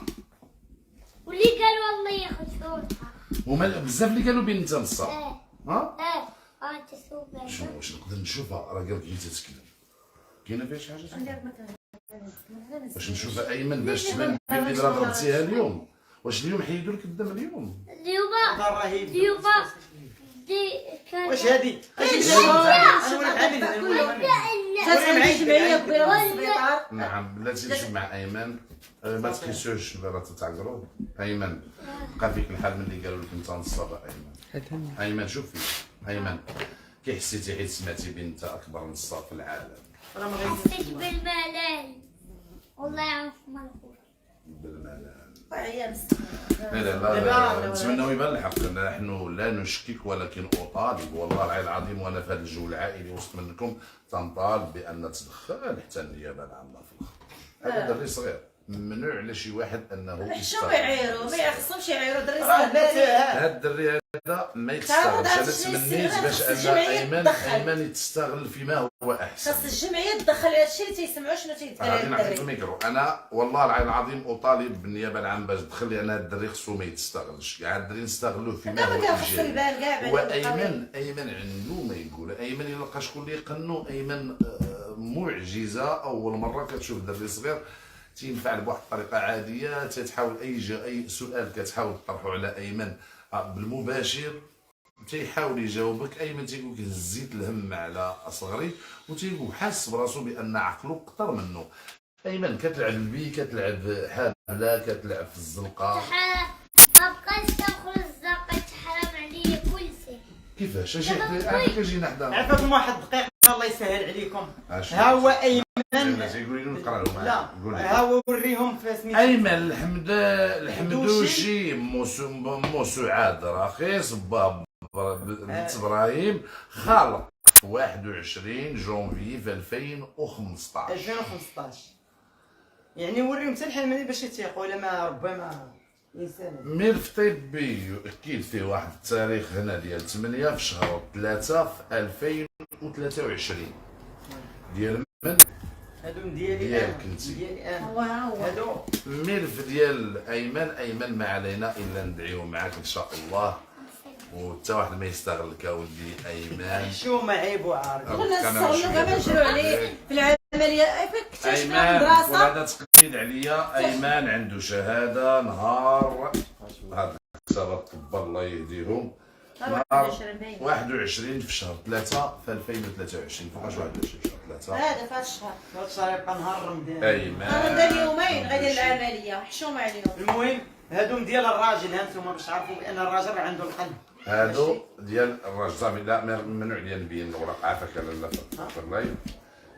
واللي قالوا الله ياخذ صورتها. هما بزاف اللي قالوا بان انت نصاب. ها تسوق شنو واش نقدر نشوفها؟ راه قال لك هي تتكلم كاينه فيها شي حاجه؟ واش نشوفها ايمن باش تبان بلي راه ضربتيها اليوم؟ واش اليوم حيدوا لك الدم اليوم؟ اليوم دي كان واش هادي؟ نعم بلاتي نمشي مع ايمن. ما تقيسوش راه تتعقروا. ايمن بقى فيك الحال ملي قالوا لك انت نصاب. ايمن ايمن شوفي ايمن كي حسيتي حيت سمعتي بان انت اكبر نصاب في العالم؟ حسيت بالملل، والله يعرف مالكم بالملل. عيان لا نتمنوا يبان الحق. نحن لا نشكك ولكن اطالب والله العلي العظيم وانا في هذا الجو العائلي وسط منكم تنطالب بان تدخل حتى النيابه العامه في الاخر. هذا دري صغير ممنوع على شي واحد انه حشوم يعيروا، ما يخصهمش يعيروا دري هذا صغير. الدري هذا ما يتستغلش. انا تمنيت باش ان ايمن يتستغل فيما هو احسن. خاص الجمعيه تدخل هادشي اللي تيسمعوا شنو تيتقال غادي على نعطيك الدري. الميكرو. انا والله العلي العظيم اطالب بالنيابه العامه باش تدخل، لان هذا الدري خصو ما يتستغلش. كاع الدري نستغلوه فيما هو ما كنخص ايجابي. البال كاع وايمن عنده ما يقول. ايمن الا لقى شكون اللي يقنو ايمن معجزه. اول مره كتشوف دري صغير تينفعل بواحد الطريقه عاديه، تتحاول اي سؤال كتحاول تطرحه على ايمن بالمباشر تيحاول يجاوبك. ايمن تيقول لك هزيت الهم على صغري وتيقول حاس براسو بان عقله اكثر منه. ايمن كتلعب البي، كتلعب حابله، كتلعب في الزنقه. ما بقاش تاخذ الزنقه، تحرم عليا كل شيء. كيفاش؟ اجي جينا حدا عفاكم واحد الدقيقه الله يسهل عليكم. ها هو ايمن تيقول لي نقرا لهم. لا ها هو وريهم في سميتو ايمن الحمدوشي مو سعاد رخيص باب ابراهيم خالق 21 جونفي في 2015. يعني وريهم حتى الحلماني باش يتيقوا ولا ما ربما انسان. ملف طبي اكيد فيه واحد التاريخ هنا ديال 8 في شهر 3 في 2023 ديال من؟ هادو ديالي ديالك انت. ديالي انا. هو هادو ملف ديال ايمن ما علينا الا ندعيو معاك ان شاء الله، وحتى واحد ما يستغلك اولدي ايمن. حشومه عيب وعار. كنا نستغلوا كاع نجروا عليه في العمليه كنت ايمن المدرسه. وهذا تقليد عليا. ايمن عنده شهاده نهار هذا كتاب الطب الله يهديهم. نهار 21 في شهر 3 في 2023. فوقاش 21 في شهر 3 هذا في هذا الشهر. هاد الشهر يبقى نهار رمضان. ايمن انا ندير يومين غادي العمليه حشومه عليهم. المهم هادو ديال الراجل، هانتوما باش تعرفوا بان الراجل راه عنده القلب. هادو ديال الراجل صافي. لا ممنوع ليا نبين الوراق عافاك لا في اللايف.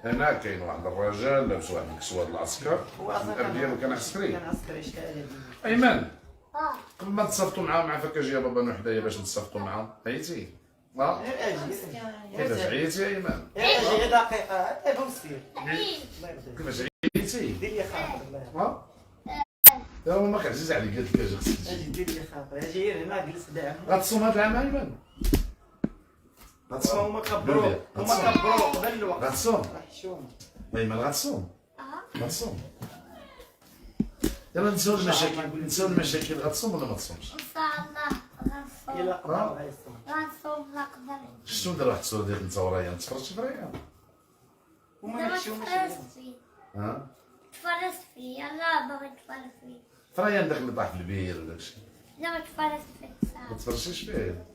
هنا كاين واحد الرجال لابس واحد الكسوه ديال العسكر، هو اصلا الاب ديالو كان عسكري. كان عسكري شكال. ايمن اه قبل ما تصيفطوا معاه مع فكاك يا بابا نوح حدايا باش نتصيفطوا معاه عييتي؟ غير اجي كيفاش عييتي يا ايمن؟ اجي دقيقه ابو مسكين. حبيبي الله يرضيك كيفاش عييتي؟ دير لي خاطر الله يرضيك. ها؟ يا هو ماك عزيز عليك قالت لك اجي خصك اجي تجي. دير لي خاطر، اجي غير هنا جلس داعم. غتصوم هاد العام ايمن؟ غتصوم؟ هما كبروا قبل الوقت. غتصوم؟ راه حشومه. ايمن غتصوم؟ اه غتصوم؟ يلا نساو المشاكل غتصوم ولا ما تصومش؟ ان شاء الله غنصوم الا قدر غيصوم. غنصوم لا قدر شنو دار واحد الصوره ديالك انت ورايا تفرجت في رايا؟ هما دابا يحشوموش تفرجت فيه ها؟ تفرجت فيه يلا باغي نتفرج فيه في رايا داك اللي طاح في البير ولا شي دابا تفرجت فيه ما صافي تفرجتيش فيه؟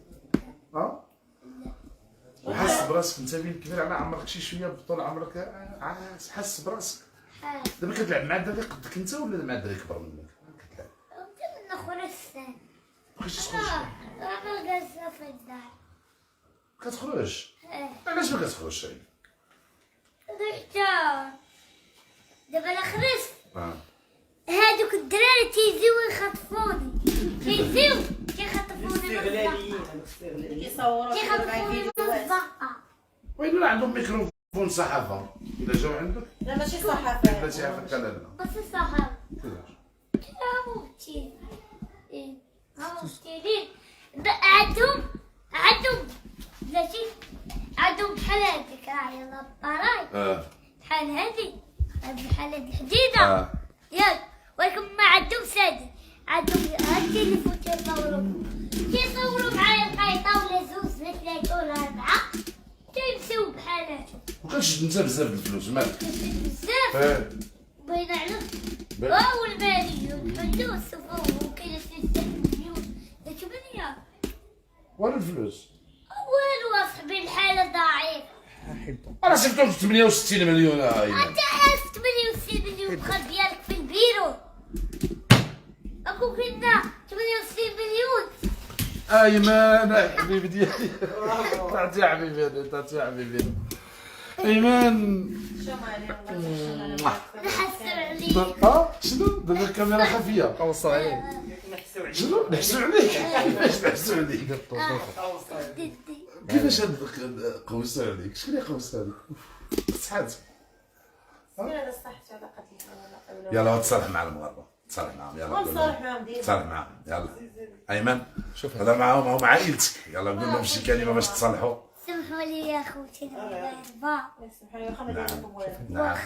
ها؟ وحس براسك انت بين كبير على عمرك شي شويه بطول عمرك حس براسك دابا كتلعب مع الدراري قدك انت ولا مع الدراري كبر منك؟ كتلعب ممكن نخرج السنة بغيتي تخرج؟ انا جالسة في الدار كتخرج؟ علاش ما كتخرجش شي؟ دابا انا خرجت اه هادوك الدراري تيجيو يخطفوني تيجيو كيخطفوني من استغلاليين الزنقة هادو استغلاليين. كيصوروا كيخطفوني من الزنقة وين عندهم ميكروفون صحافه الا جاو عندك لا ماشي صحافه. بلاتي عافاك لا لا بس الصحاب كيفاش؟ ممتين ممتين عندهم بلاتي عندهم بحال هاديك راه يلا الطراي بحال هادي بحال هادي الحديدة ياك ولكن ما عندهم سادي عندهم التليفون تيصوروا معايا القيطة ولا زوج ولا ثلاثة ولا أربعة تيمشيو بحال هادو وكتشد انت بزاف د الفلوس مالك؟ بزاف باين عليك واو الماليون الفلوس وكاين 6 مليون 8 ولا الفلوس؟ والو اصاحبي الحالة ضعيفة انا سبتهم 68 مليون ايمن. انت عارف 68 مليون بخل ديالك في البيرو اكو كنا 68 مليون ايمن حبيبي ديالي تعطي يا حبيبي تعطي يا حبيبي ايمن. نحسر عليك شنو دابا الكاميرا خفيه اوصل عليه نحسوا عليك. شنو نحسوا عليك كيفاش نحسوا عليك اوصل عليك. ددي كيفاش قوسوا عليك شكون اللي قوس عليك صحات هذا صح علاقه يلا تصالح مع المغاربه تصالح معاهم يلا قول ونصالح لهم معاهم ديما. تصالح معاهم يلا ايمن شوف هذا معاهم هم عائلتك يلا قول لهم شي كلمه باش تصالحوا. سمحوا لي يا خوتي الغرباء سمحوا لي واخا ما داير لكم والو. نعم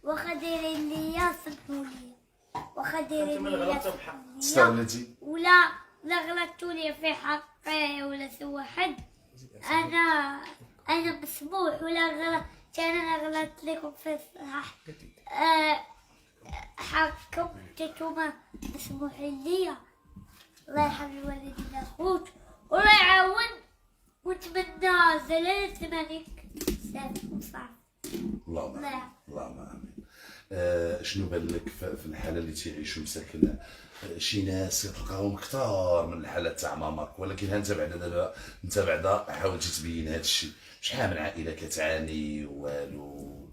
واخا دايرين ليا سمحوا لي واخا دايرين انتم ليا اللي غلطتوا سمحوا بحق. لي. استغلتي ولا غلطتوا لي في حقي ولا سوى حد انا مسموح ولا غلط انا غلطت لكم في الصح حكمتكم مسموح لي الله يحمي والدينا الخوت والله يعاون ونتمنى زلالة ملك سالكم صعب اللهم نعم. امين اللهم امين. شنو بان لك في الحاله اللي تيعيشوا مساكن شي ناس تلقاهم كثار من الحالات تاع ماماك ولكن انت بعدا دابا انت بعدا حاولتي تبين هذا الشيء شحال من عائله كتعاني والو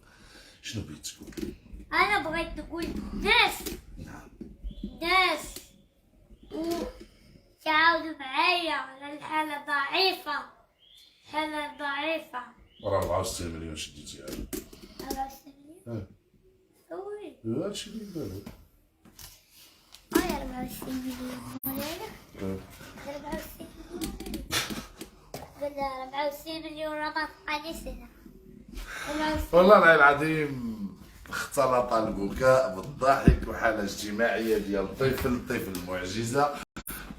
شنو بغيت تقول؟ انا بغيت نقول ناس نعم تعاونوا معايا على الحالة ضعيفة راه 64 مليون شديتي عليه 64 مليون وي هذا الشيء اللي قالوا 64 مليون مولانا 64 مليون قلنا 64 مليون راه ما بقاني سنة 64 والله العظيم اختلط البكاء بالضحك وحالة اجتماعية ديال طفل معجزة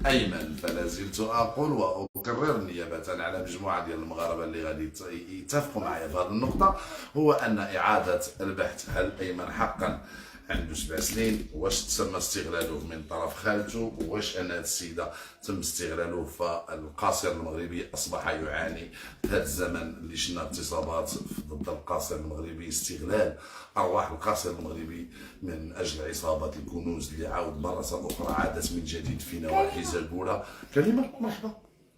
أيمن. فلا زلت أقول وأكرر نيابة على مجموعة ديال المغاربة اللي غادي يتفقوا معايا في هذه النقطة هو أن إعادة البحث هل أيمن حقا عنده 7 سنين، واش تم استغلاله من طرف خالته، واش ان هذه السيده تم استغلاله، فالقاصر المغربي اصبح يعاني هذا الزمن اللي شفنا اغتصابات ضد القاصر المغربي، استغلال ارواح القاصر المغربي من اجل عصابه الكنوز اللي عاود مره اخرى عادت من جديد في نواحي زلبوله. كلمه مرحبا،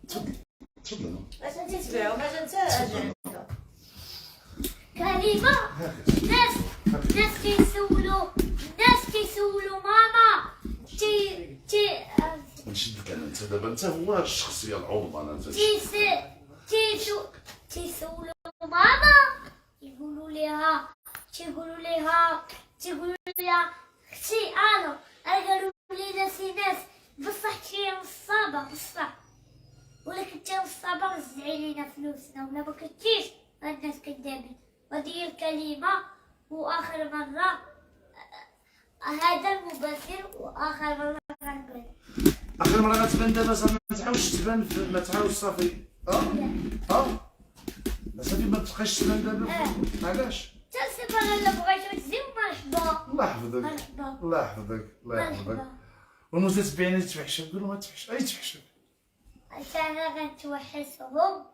تفضل تفضل. اش انت تبيعو ما انت اجي عندك كريمة. ناس كيسولوا ماما نشد لك انا، انت دابا انت هو الشخصيه العظمى، انت تيسولوا ماما، يقولوا لها اختي انا قالوا لي ناس بصح شي نصابه بصح، ولكن انت نصابه رجعي لينا فلوسنا، ولا ما كنتيش الناس كدابين. هذه الكلمه. واخر مره هذا المباشر، واخر مره غنقول اخر مره غتبان دابا صافي، ما تعاودش تبان، ما تعاودش صافي. صافي ما تبقاش تبان دابا. علاش؟ تنسى الا بغيتو تزيد مرحبا. الله يحفظك، مرحبا الله يحفظك، الله يحفظك. مرحبا. والمتتبعين يتوحشوا، قولوا ما تفحش، اي تفحشوا. انا غنتوحشهم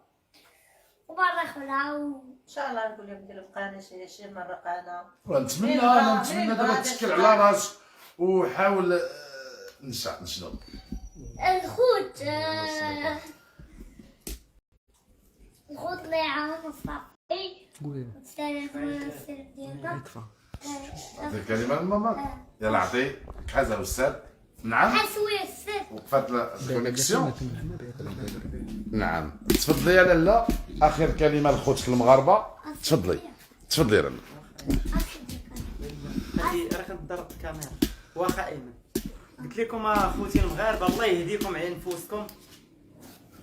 ومره اخرى ان شاء الله نقول لهم ديروا القناه شي مره قناه. ونتمنى دابا تشكل على راسك وحاول نشنو الخوت اللي عاون صافي. السلام ديالنا. هذه الكلمه لماما. يلا عطي حاجه استاذ. نعم حسوي السر. وقفات الكونيكسيون. نعم تفضلي يا لاله، اخر كلمه لخوتك المغاربه. تفضلي تفضلي يا لاله. هادي راه كنضرب الكاميرا. واخا ايمن قلت لكم اخوتي المغاربه، الله يهديكم على نفوسكم،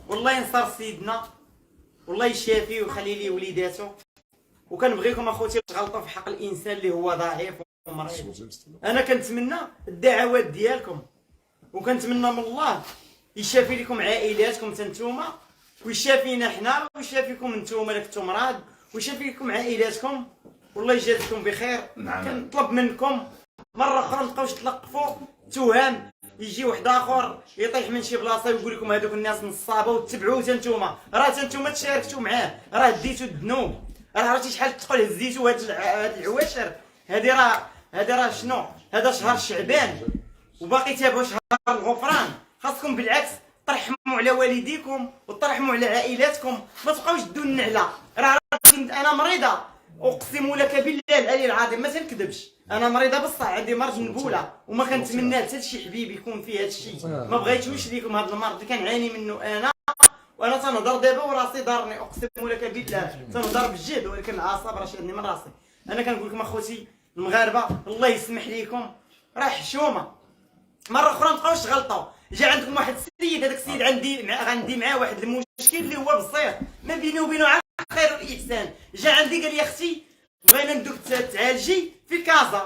والله ينصر سيدنا، والله يشافي ويخلي لي وليداته. وكنبغيكم اخوتي تغلطوا في حق الانسان اللي هو ضعيف ومريض. انا كنتمنى الدعوات ديالكم، وكنتمنى من الله يشافي لكم عائلاتكم نتوما، ويشافينا حنا، ويشافيكم نتوما اللي كنتو مراد، ويشافي لكم عائلاتكم، والله يجازيكم بخير. نعم. كنطلب منكم مره اخرى ما تبقاوش تلقفوا توهم، يجي واحد اخر يطيح من شي بلاصه ويقول لكم هذوك الناس نصابه، وتتبعوه تنتوما. راه تنتوما تشاركتوا معاه، راه ديتوا الذنوب، راه عرفتي شحال تقول هزيتوا هاد العواشر. هادي راه شنو؟ هذا شهر شعبان وباقي تابعوا شهر الغفران. خاصكم بالعكس ترحموا على والديكم وترحموا على عائلاتكم، ما تبقاوش تدوا النعله. راه انا مريضه، اقسم لك بالله العلي العظيم ما تنكذبش، انا مريضه بصح عندي مرض نبوله، وما كنتمنى حتى شي حبيب يكون فيه هذا الشيء. ما بغيتوش ليكم هذا المرض اللي كنعاني منه انا، وانا تنهضر دابا وراسي دارني، اقسم لك بالله تنهضر بجد، ولكن الاعصاب راه شادني من راسي. انا كنقول لكم اخوتي المغاربه الله يسمح ليكم، راه حشومه. مره اخرى ما تبقاوش تغلطوا. جا عندكم واحد السيد، هذاك السيد غندي معاه واحد المشكل اللي هو بسيط ما بيني وبينه على الخير والاحسان. جا عندي قال لي اختي بغينا ندوك تعالجي في كازا،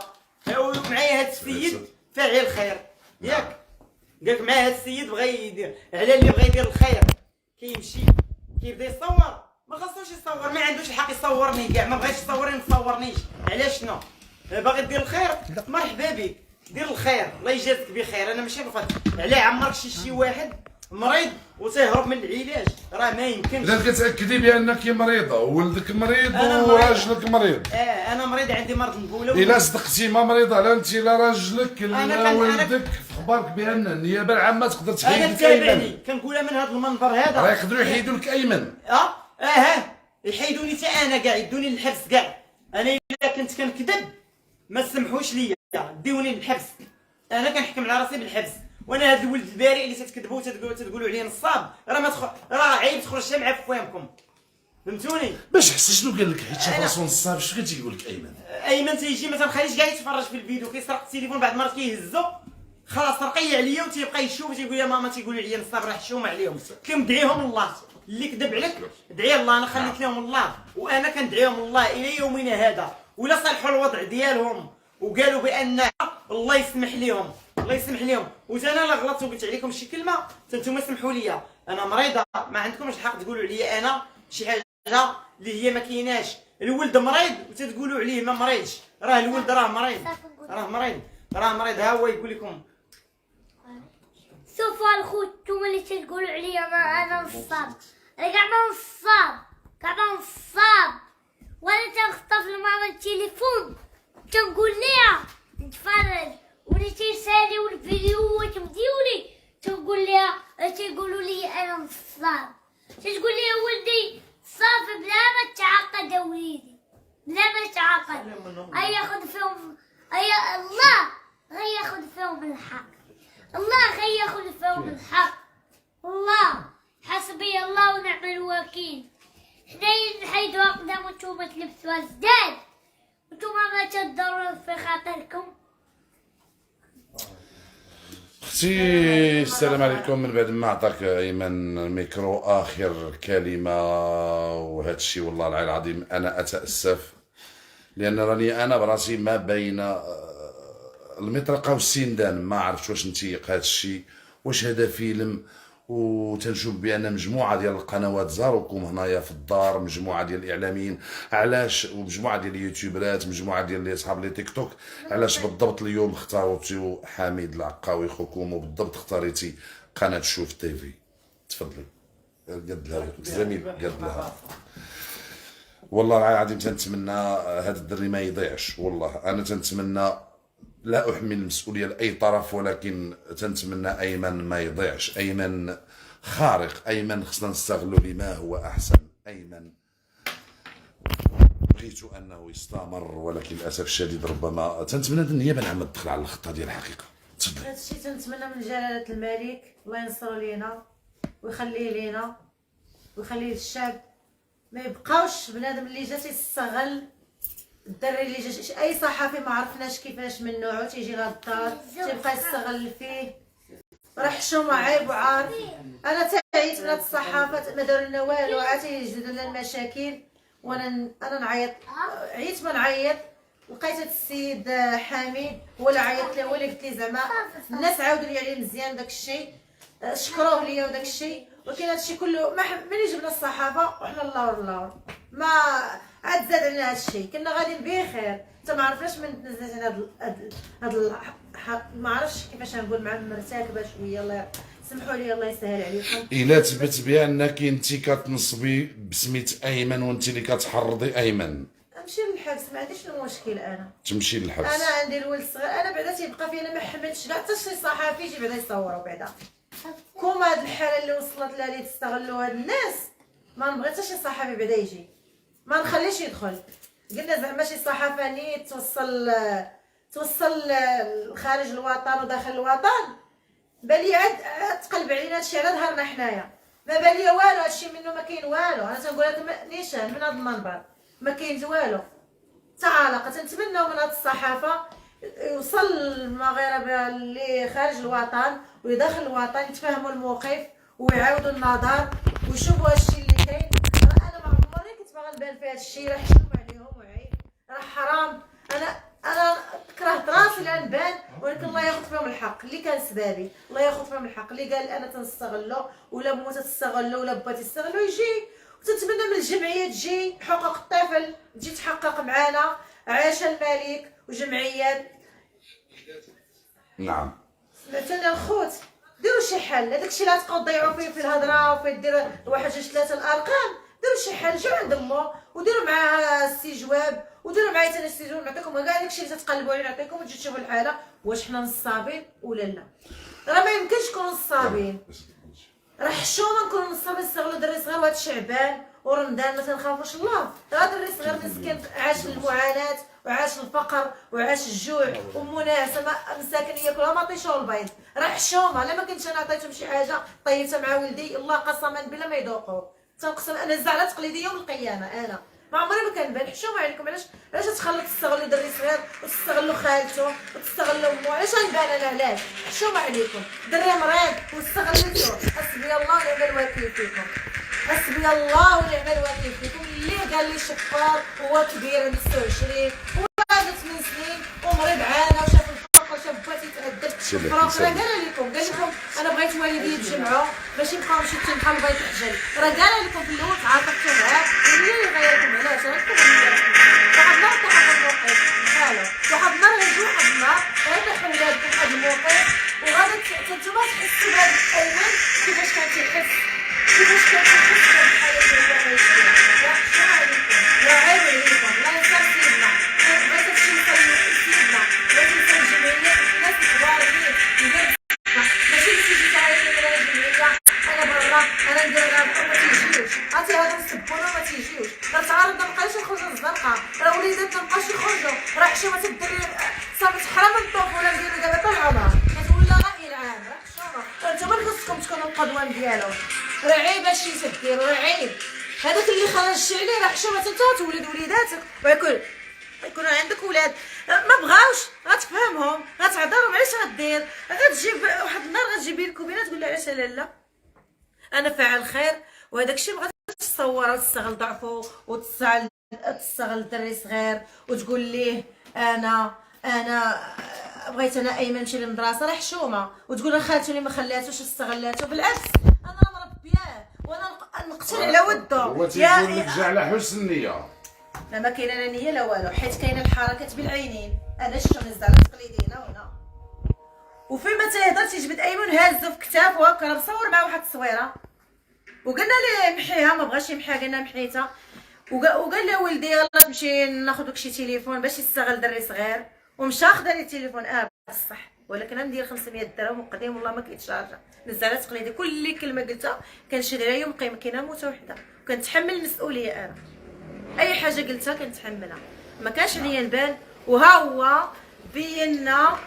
ومعايا هذا السيد فاعل خير ياك. قالك معايا هذا السيد بغى يدير على اللي بغى يدير الخير، كيمشي كيبدا يصور، ما خاصوش يصور، ما عندوش الحق يصورني كاع، ما بغاش يصورني ما تصورنيش. علاش شنو؟ باغي دير الخير مرحبا بك، دير الخير الله يجازيك بخير. انا ماشي بفضل علاه عمرك شي واحد مريض وتهرب من العلاج، راه ما يمكنش. اذا كتاكدي بانك مريضه وولدك مريض أنا وراجلك مريض. انا مريض عندي مرض نبوله. الا صدقتي ما مريضه لا انت لا راجلك لا ولدك، في اخبارك بان النيابه العامه تقدر تحيد انا لك تابعني ايمن. كنقولها من هذا المنبر هذا، راه يقدروا يحيدوا لك ايمن. يحيدوني حتى انا كاع، يدوني للحبس كاع. انا الا كنت كنكذب ما سمحوش ليا، ديوني للحبس. انا كنحكم على راسي بالحبس. وانا هذا الولد البارئ اللي تتكذبوا تتقولوا عليه نصاب، راه عيب تخرج مع فوامكم، فهمتوني؟ باش حس شنو قال لك حيت شاف راسو نصاب، شنو كتقول لك ايمن؟ ايمن تيجي ما تنخليش كاع يتفرج في الفيديو، كيسرق التليفون بعد المرات كيهزو، خلاص رقي عليا وتيبقى يشوف تيقول يا ماما تيقولوا عليا نصاب، راه حشومه عليهم. كندعيهم الله، اللي كذب عليك دعي الله، انا خليت لهم الله، وانا كندعيهم الله الى يومنا هذا. ولا صلحوا الوضع ديالهم وقالوا بان الله يسمح لهم، الله يسمح لهم. وانا لا غلطت وقلت عليكم شي كلمه انتم سمحوا لي، انا مريضه، ما عندكمش الحق تقولوا عليا انا شي حاجه اللي هي ما كايناش. الولد مريض وتتقولوا عليه ما مريضش، راه الولد راه مريض، راه مريض، راه مريض. ها هو يقول لكم شوفوا الخوت نتوما اللي تقولوا عليا انا نصاب، انا كاع ما نصاب، كاع ما نصاب، وانا تنخطف لماما التليفون تنقول ليها نتفرج، ولا تيساليو الفيديوهات مديولي تنقول ليها، تيقولوا لي انا نصاب، تتقول لي ولدي صافي بلا ما تعقد وليدي، بلا ما تعقد، غياخد فيهم، الله غياخد فيهم الحق، الله غياخد فيهم الحق، الله حسبي الله ونعم الوكيل. حنايا نحيدو اقدام وانتوما تلبسوا ازداد، وانتوما ما تضروا في خاطركم. اختي السلام عليكم. من بعد ما عطاك ايمن الميكرو اخر كلمه وهذا الشيء، والله العلي العظيم انا اتاسف، لان راني انا براسي ما بين المطرقه والسندان، ما عرفتش واش نتيق هذا الشيء، واش هذا فيلم. وتنشوف بان مجموعه ديال القنوات زاروكم هنايا في الدار، مجموعه ديال الاعلاميين، علاش، ومجموعه ديال اليوتيوبرات، مجموعه ديال اصحاب لي تيك توك، علاش بالضبط اليوم اختاريتو حميد العقاوي خوكم، وبالضبط اختاريتي قناه شوف تيفي؟ تفضلي قد لها الزميل قد لها. والله العظيم تنتمنى هذا الدري ما يضيعش، والله انا تنتمنى، لا أحمل المسؤولية لأي طرف، ولكن تنتمنى أيمن ما يضيعش. أيمن خارق، أيمن خصنا نستغلو لما هو أحسن. أيمن بغيت أنه يستمر، ولكن للأسف الشديد ربما تنتمنى النيابة العامة تدخل على الخطة ديال الحقيقة. تفضل. هذا الشيء تنتمنى من جلالة الملك الله ينصرو لينا ويخليه لينا ويخليه للشعب، ما يبقاوش بنادم اللي جا تيستغل الدري اللي جا، اي صحفي ما عرفناش كيفاش من نوعه تيجي للدار تيبقى يستغل فيه، راه حشومه عيب وعار. انا تعيت من هاد الصحافه ما داروا لنا والو، عاد تيجدوا لنا المشاكل، وانا نعيط، عييت ما نعيط. لقيت هاد السيد حميد هو اللي عيط لي، هو اللي قلت لي زعما الناس عاودوا لي عليه مزيان داك الشيء، شكروه ليا وداك الشيء. ولكن هاد الشيء كله ملي جبنا الصحافه وحنا اللور ما عاد زاد علينا هاد الشيء، كنا غاديين بخير، انت ما عرفناش من تنزلت هاد ما عرفتش كيفاش نقول، مع مرتكبه شويه، الله سمحوا لي الله يسهل عليكم. الا تبت بانك انت كتنصبي بسميت ايمن وانت اللي كتحرضي ايمن، نمشي للحبس، ما عنديش المشكل. انا تمشي للحبس. انا عندي الولد الصغير، انا بعدا تيبقى فيا، انا ما حملتش كاع حتى شي صحافي يجي بعدا يصوروا بعدا. كوما هاد الحاله اللي وصلت لها اللي تستغلوا هاد الناس، ما نبغي حتى شي صحافي بعدا يجي، ما نخليش يدخل. قلنا زعما شي صحافه نيت توصل خارج الوطن وداخل الوطن، بالي عاد تقلب علينا هادشي على ظهرنا حنايا، ما بالي والو، هادشي منه ما كاين والو. انا تنقول هذا نيشان من هذا المنبر ما كاين والو. تعالى تنتمناو من هاد الصحافه يوصل المغاربه اللي خارج الوطن وداخل الوطن يتفهموا الموقف ويعاودوا النظر ويشوفوا هادشي اللي كاين. انا ما عمري كنت باغا نبان في هادشي، راه حشوم عليهم وعيب، راه حرام. انا كرهت راسي لا نبان، ولكن الله ياخذ فيهم الحق اللي كان سبابي، الله ياخذ فيهم الحق اللي قال انا تنستغلو ولا مو تستغلو ولا با تستغلو يجي. وتنتمنى من الجمعيه تجي حقوق الطفل تجي تحقق معنا، عاش الملك وجمعيات. نعم سمعتوني الخوت، ديروا شي حل، هذاك الشيء اللي تبقاو تضيعوا فيه في الهضره وفي ديروا واحد جوج ثلاثه الارقام، ديروا شي حل، جيو عند مو وديروا معاه السي جواب وديروا معايا حتى السي جواب، نعطيكم كاع داكشي اللي تتقلبوا عليه، نعطيكم وتجي تشوفوا الحاله واش حنا نصابين ولا لا. راه ما يمكنش نكونوا نصابين، راه حشومه نكونوا نصابين نستغلوا دري صغير وهاد الشعبان ورمضان ما تنخافوش الله. راه دري صغير مسكين عاش المعاناه وعاش الفقر وعاش الجوع، ومناسه مساكن ياكلها ما طيشوا البيض، راه حشومه. لا ما كنتش انا عطيتهم شي حاجه طيبتها مع ولدي، الله قسما بالله ما يذوقوه، تنقسم انا الزعله تقليديه يوم القيامه. انا ما عمري ما كنبان حشومه عليكم. علاش تخلوا تستغلوا دري صغير وتستغلوا خالته وتستغلوا امه؟ علاش غنبان انا؟ علاش حشومه عليكم؟ دري مريض واستغلتوه. حسبي الله ونعم الوكيل فيكم، حسبي الله ونعم الوكيل فيكم. اللي قال لي شفار هو كبير عنده 26 وعنده 8 سنين ومريض عانى وشاف الفقر وشاف با تيتعذب. راه قال لكم انا بغيت والدي يتجمعوا باش يبقاو مشيت بحال البيض الحجري. راه قالها لكم في الاول تعاطفتوا معاه واللي يغيركم علاش راكم واحد النهار طلع الموقف بحالو، واحد النهار غيجي واحد النهار غيطيحوا ولادكم في هذا الموقف وغادي نتوما تحسوا بهذا الايمن كيفاش كان تيحس، كيفاش كان تيحس بهاد الحياه اللي هو عايش فيها. يا عيب عليكم لا يصير سيدنا بغيت هادشي يصير سيدنا بغيت يصير جمعيه ناس كبار اللي ماشي اللي تيجي تعيط لي راه جمعيه انا برا انا ندير غير ما تيجيوش، عرفتي هادو نسبونا ما تيجيوش، راه تعارضنا مابقاش يخرجوا للزنقه، راه وليداتنا مابقاش يخرجوا، راه حشومه الدري صافي حرام الطفوله نديرو دابا طول العمر كتولى راي العام، راه حشومه، فانتوما اللي خصكم تكونوا القدوه ديالهم، راه عيب هادشي تديروا، راه عيب هذاك اللي خرجتي عليه راه حشومه انت تولد وليداتك يكونوا عندك ولاد ما بغاوش غتفهمهم غتعذرهم علاش غدير، غتجيب واحد النهار غتجيب الكوبينه تقول لها علاش لا انا فاعل خير وهذاك الشيء بغات تصور وتستغل ضعفه وتستغل الدري صغير وتقول ليه انا بغيت انا ايمن نمشي للمدرسه راه حشومه وتقول خالته اللي ما خلاتوش استغلاته، بالعكس انا راه مربياه وانا نقتل على ودو هو تيقول لك جا على حسن النيه. لا ما كاينه لا نيه لا والو، حيت كاينه الحركات بالعينين، انا شفتهم الزعلات التقليديين هنا وفيما تيهضر تيجبد ايمن هازو في كتافه وهكا راه مصور مع واحد التصويره وقلنا ليه محيها ما بغاش يمحيها قلنا محيتها وقال له ولدي يلاه تمشي ناخذ لك شي تليفون باش يستغل دري صغير ومشى خدا لي التليفون بصح ولكن انا ندير 500 درهم وقديم والله ما كيتشارجا الزعلات التقليدي كل كلمه قلتها كنشهد عليها يوم قيمه كاينه موته وحده وكنتحمل المسؤوليه انا اي حاجه قلتها كنتحملها ما كانش عليا نبان وها هو بينا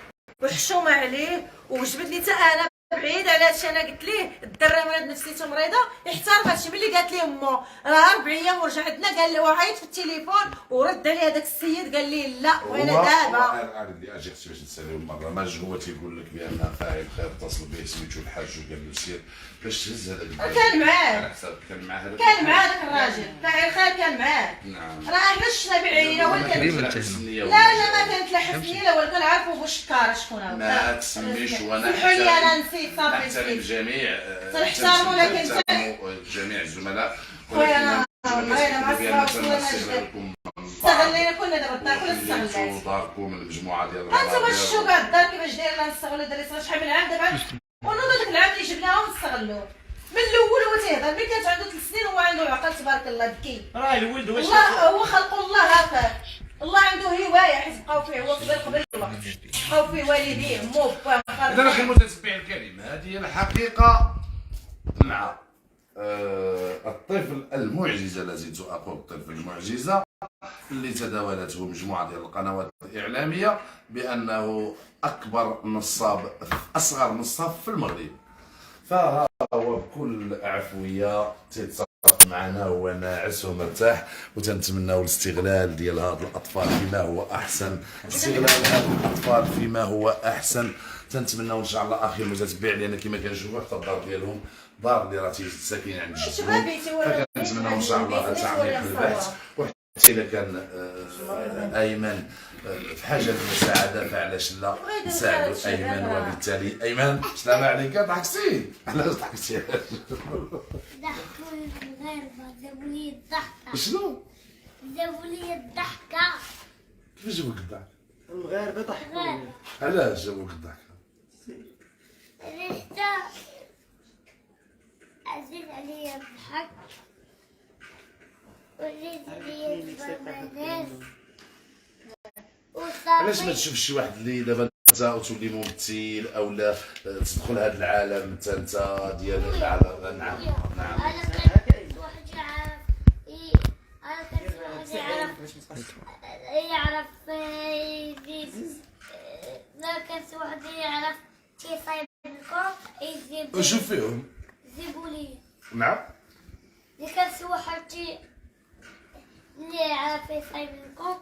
وحشومه عليه وجبدني حتى انا بعيد على هادشي انا قلت ليه الدرة مريض نفسيته مريضه يحترم هادشي ملي قالت ليه امو راه 4 ايام ورجعتنا قال لي وعيط في التليفون ورد عليه هذاك السيد قال لي لا وانا دابا اللي اجي باش نساليو مره ما هو تيقول لك بان فاعل خير اتصل به سميتو الحاج وقال له سير باش تهز هذاك كان معاه كان معاه داك الراجل فاعل خير كان معاه نعم راه احنا شفنا بعينينا ولكن لا ما كانت لا حسنيه لا ولكن عارفوا واش كاره شكون هو ما تسميش وانا سمحوا لي انا نسيت صافي نحترم الجميع تنحترموا لكن نحترموا جميع الزملاء خويا مرينا مع استغلينا كلنا دابا الدار كلها استغلات داركم المجموعه ديال انتما شفتوا كاع الدار كيفاش دايرين نستغلوا الدراري صغار شحال من عام دابا ونوضوا داك العام اللي جبناهم نستغلوه من الاول هو تيهضر ملي كانت عنده 3 سنين هو عنده عقل تبارك الله ذكي راه الولد واش الله هو خلق الله هكا الله عنده هوايه حيت بقاو فيه هو صغير قبل الوقت بقاو فيه والديه مو باه اذا اخي المتتبع الكريم هذه الحقيقه مع الطفل المعجزه لا زلت اقول الطفل المعجزه اللي تداولته مجموعه ديال القنوات الاعلاميه بانه اكبر نصاب اصغر نصاب في المغرب، فها هو بكل عفويه تيتصرف معنا هو ناعس ومرتاح وتنتمناو الاستغلال ديال هاد الاطفال فيما هو احسن، استغلال هاد الاطفال فيما هو احسن، تنتمناو ان شاء الله اخي المتتبع لان كما كنشوفوا حتى الدار ديالهم دار اللي راه ساكنين عند جدهم، فكنتمناو ان شاء الله تعميق البحث وحتى الا كان ايمن في حاجه للمساعده فعلاش لا نساعدوا ايمن وبالتالي ايمن السلام عليك ضحكتي علاش ضحكتي؟ ضحكوا المغاربة جابوا لي الضحكة شنو؟ جابوا لي الضحكة كيفاش جابوك الضحك؟ المغاربه ضحكوا علاش جابوك الضحك؟ ريحته عزيز عليا الضحك وليت عليا البرمانات علاش ما تشوفش شي واحد اللي دابا انت تولي ممثل او لا تدخل هذا العالم حتى انت ديال العالم؟ نعم نعم انا كنت واحد يعرف انا كنت واحد يعرف لا كنت واحد يعرف كيصايب الكرة يجيب شوف فيهم يجيبوا لي نعم اللي كانت واحد اللي يعرف يصايب الكرة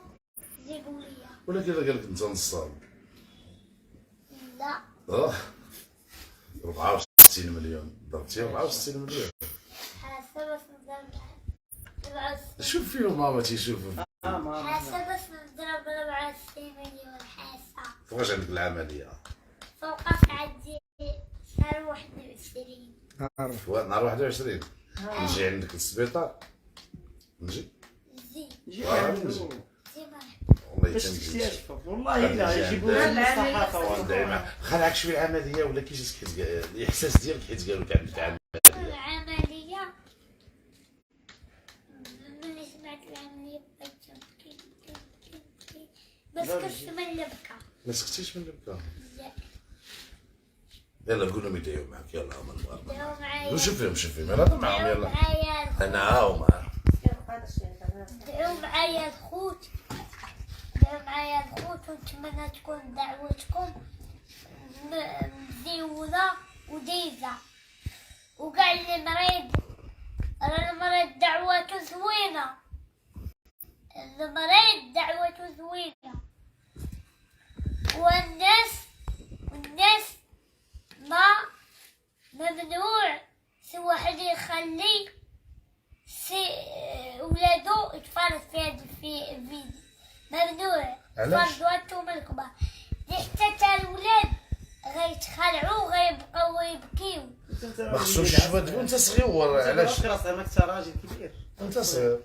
يجيبوا لي ولا كذا قال لك انت نصاب؟ لا 64 مليون ضربتي 64 مليون حاسبة نضرب شوف فيهم ماما تيشوفوا حاسبة نضرب 64 مليون حاسة فوقاش عندك العمليه؟ فوقاش عندي شهر 21 عارف. نهار 21 نجي عندك للسبيطار، نجي زين نجي زين والله باش تنجي. تكتشف والله لا يجيبوا لك من الصحافه والله. خلعك شويه العمليه ولا كيجيك حيت الاحساس ديالك حيت قالوا لك عندك عمليه. العملية ملي سمعت العملية بقيت نبكي ما سكتش من البكا. ما سكتيش من البكا. لا يلا قول لهم يدعيو معك، يلا هما المغاربه. داو معايا وشوف فيهم هضر معاهم داو يلا. معايا انا هاو معاه. داو معايا الخوت ونتمنى تكون دعوتكم مزيونة وديزة، وكاع اللي مريض راه المريض دعوته زوينة، المريض دعوته زوينة، والناس ما ممنوع سي واحد يخلي ولادو يتفرج في هاد الفيديو، ممنوع علاش؟ تفرجوا انتم الكبار، حتى تا الولاد غيتخلعوا غيبقاو يبكيو. ما خصهمش تشوف انت صغير، علاش؟ راسك راك راجل كبير. انت صغير.